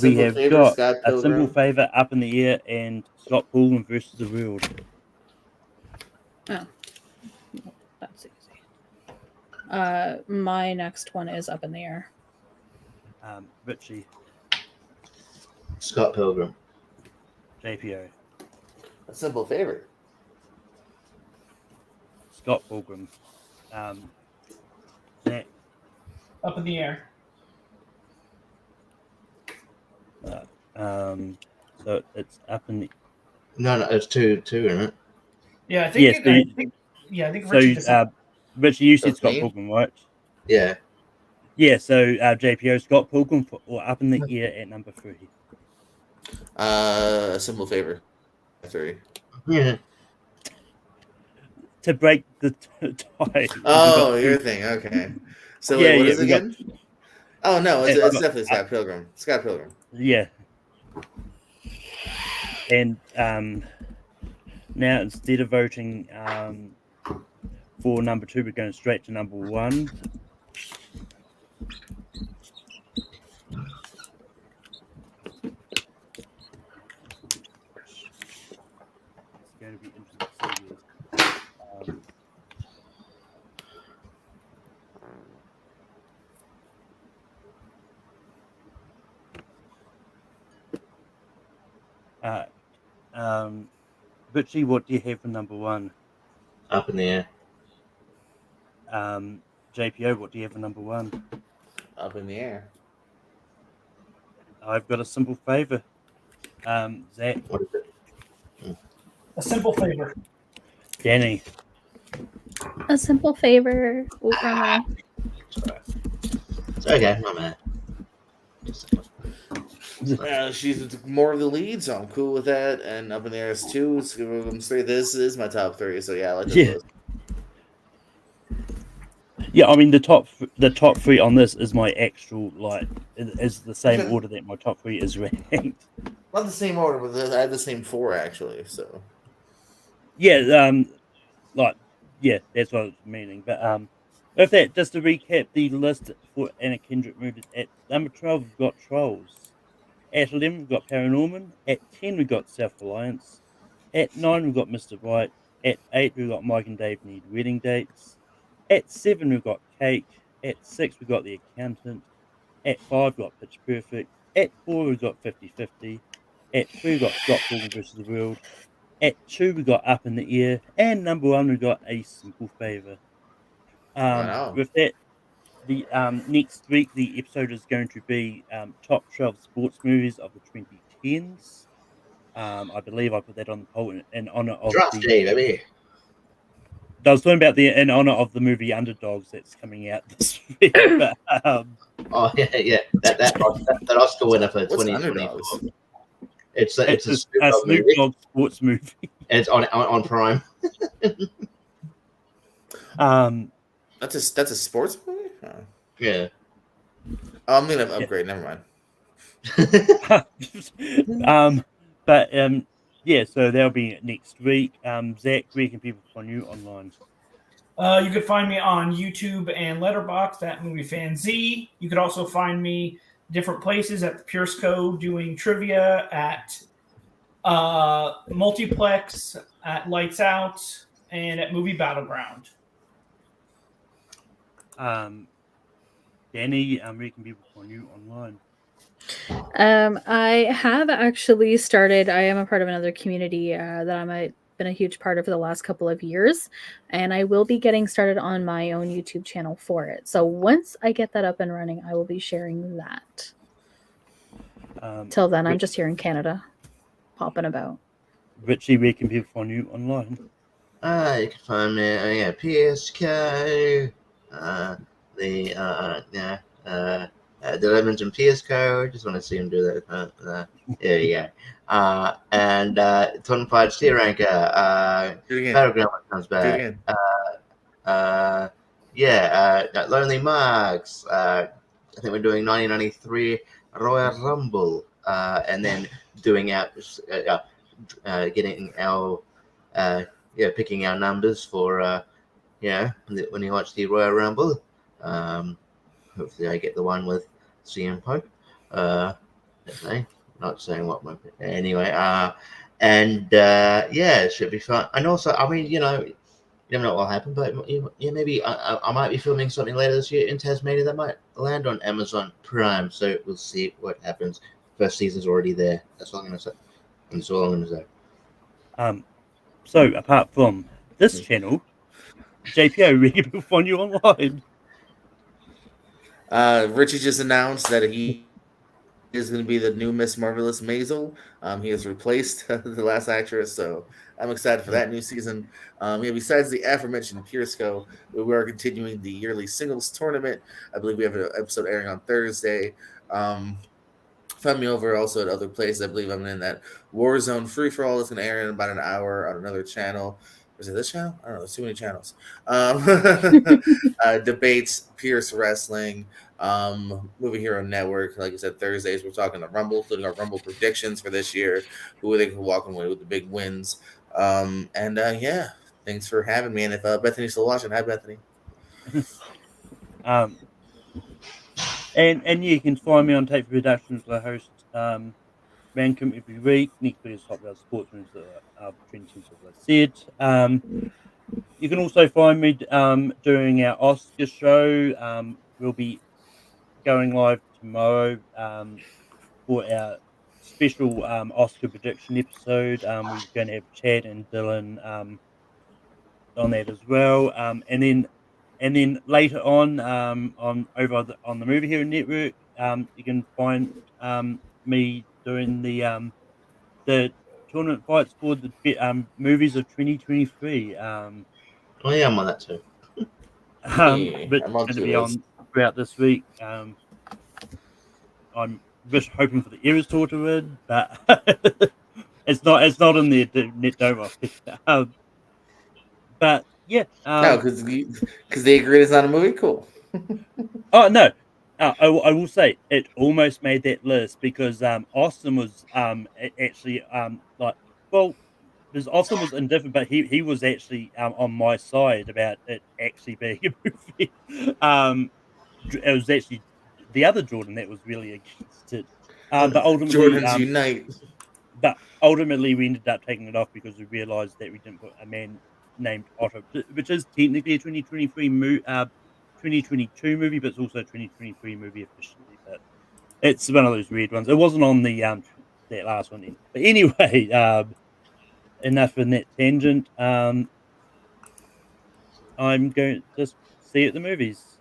We have got
Scott
a simple
Pilgrim.
favour, Up in the Air, and Scott Pilgrim versus the World.
Oh. That's easy. My next one is Up in the Air.
Richie.
Scott Pilgrim.
JPO.
A simple favorite.
Scott Pilgrim. Zach.
Up in the air.
So it's up in the.
No, it's two, isn't it?
Yeah, I think.
Yes,
I think Richie just
so Richie, you said
That's
Scott
me?
Pilgrim, right?
Yeah.
Yeah. So JPO, Scott Pilgrim, or Up in the Air at number 3.
A simple favor. 3.
Yeah.
To break the tie.
Oh, your thing. Okay. So
Yeah,
wait, what
yeah,
is it
we got-
again? Oh no, it's
Yeah,
definitely Scott Pilgrim. Scott Pilgrim.
Yeah. And now instead of voting for number 2, we're going straight to number 1. It's going to be interesting to see this. Richie, what do you have for number 1?
Up in the air.
JPO, what do you have for number 1?
Up in the air.
I've got a simple favor. Zach,
What is it?
a simple favor.
Danny,
A simple favor. Ooh, wrong way.
It's okay, my man.
She's more of the lead, so I'm cool with that. And Up in the Air is 2. Let's give them 3. This is my top 3, so yeah, I like this
Yeah.
list.
Yeah, I mean the top 3 on this is my actual is the same order that my top 3 is ranked.
Not the same order, but I had the same 4 actually. So
Yeah, that's what I was meaning. But with that, just to recap the list for Anna Kendrick movies, at number 12 we've got Trolls. At 11 we've got Paranorman. At 10 we've got Self Reliance. At 9 we've got Mr. Right. At 8 we've got Mike and Dave Need Wedding Dates. At 7 we've got Cake. At 6 we've got The Accountant. At 5 we've got Pitch Perfect. At 4 we've got 50-50. At 3 we've got Scott Pilgrim vs. the World. At 2 we got Up in the Air. And number 1 we got A Simple Favor.
Wow.
With that, the next week the episode is going to be top 12 sports movies of the 2010s. I believe I put that on the poll in honor of
Draft day, baby.
I was talking about in honor of the movie Underdogs that's coming out this week. But,
Oh yeah. That Oscar winner for
what's
2024.
Underdogs?
It's a
It's
Snoop
a
Dogg
Snoop
movie.
Dogg sports movie.
And it's on Prime.
That's a sports movie. Oh.
Yeah.
Oh, I'm gonna upgrade. Never mind.
But yeah, so that'll be next week. Zach, where can people find you online?
You could find me on YouTube and Letterboxd at Movie Fan Z. You could also find me different places at the Pierce Co. doing trivia at Multiplex, at Lights Out, and at Movie Battleground.
Danny, where can people find you online?
I have actually started. I am a part of another community that I'm been a huge part of for the last couple of years, and I will be getting started on my own YouTube channel for it. So once I get that up and running, I will be sharing that. Till then, I'm just here in Canada, popping about.
Richie, where can people find you online? You can find me, PSK. Did I mention PSK? I just want to see him do that. There you go. And Tonfied Steer Anchor. Battleground comes back. Lonely Marks. I think we're doing 1993 Royal Rumble. And then doing out, getting our, picking our numbers for, when you watch the Royal Rumble. Hopefully I get the one with CM Punk. Not saying what my anyway. It should be fun. And also, I mean, you never know what will happen, but maybe I might be filming something later this year in Tasmania that might land on Amazon Prime. So we'll see what happens. First season's already there. That's all I'm gonna say. And that's all I'm gonna say.
So apart from this channel, JPO, where can people find you online?
Richie just announced that he is going to be the new Miss Marvelous Maisel. He has replaced the last actress, so I'm excited for that new season. Besides the aforementioned Piersco, we are continuing the yearly singles tournament. I believe we have an episode airing on Thursday. Find me over also at other places. I believe I'm in that Warzone Free for All that's going to air in about an hour on another channel. Is it this channel? I don't know. There's too many channels. Debates, Pierce Wrestling, Movie Hero Network. Like I said, Thursdays we're talking the Rumble, including our Rumble predictions for this year. Who they can walk away with the big wins. Thanks for having me. And if Bethany's still watching, hi Bethany.
And you can find me on Tape Productions. I host Mancom every week. Next week is Top Rail Sports News, trending as I said. You can also find me doing our Oscar show. We'll be going live tomorrow for our special Oscar prediction episode. We're going to have Chad and Dylan on that as well. And then later on over on the Movie Hero Network, you can find me doing the tournament fights for the movies of 2023.
I'm on that too.
But it's going to be on throughout this week. I'm just hoping for the Eras tour to win, but it's not in there. Don't worry. But yeah,
no, because they agreed it's not a movie. Cool.
Oh no, I will say it almost made that list because Austin was actually because Austin was indifferent, but he was actually on my side about it actually being a movie. It was actually the other Jordan that was really against it. But ultimately,
Jordans unite.
But ultimately, we ended up taking it off because we realised that we didn't put a man named Otto, which is technically a 2022 movie, but it's also a 2023 movie officially. But it's one of those weird ones. It wasn't on the that last one either. But anyway, enough in that tangent. I'm going to just see you at the movies.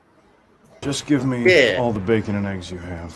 Just give me all the bacon and eggs you have.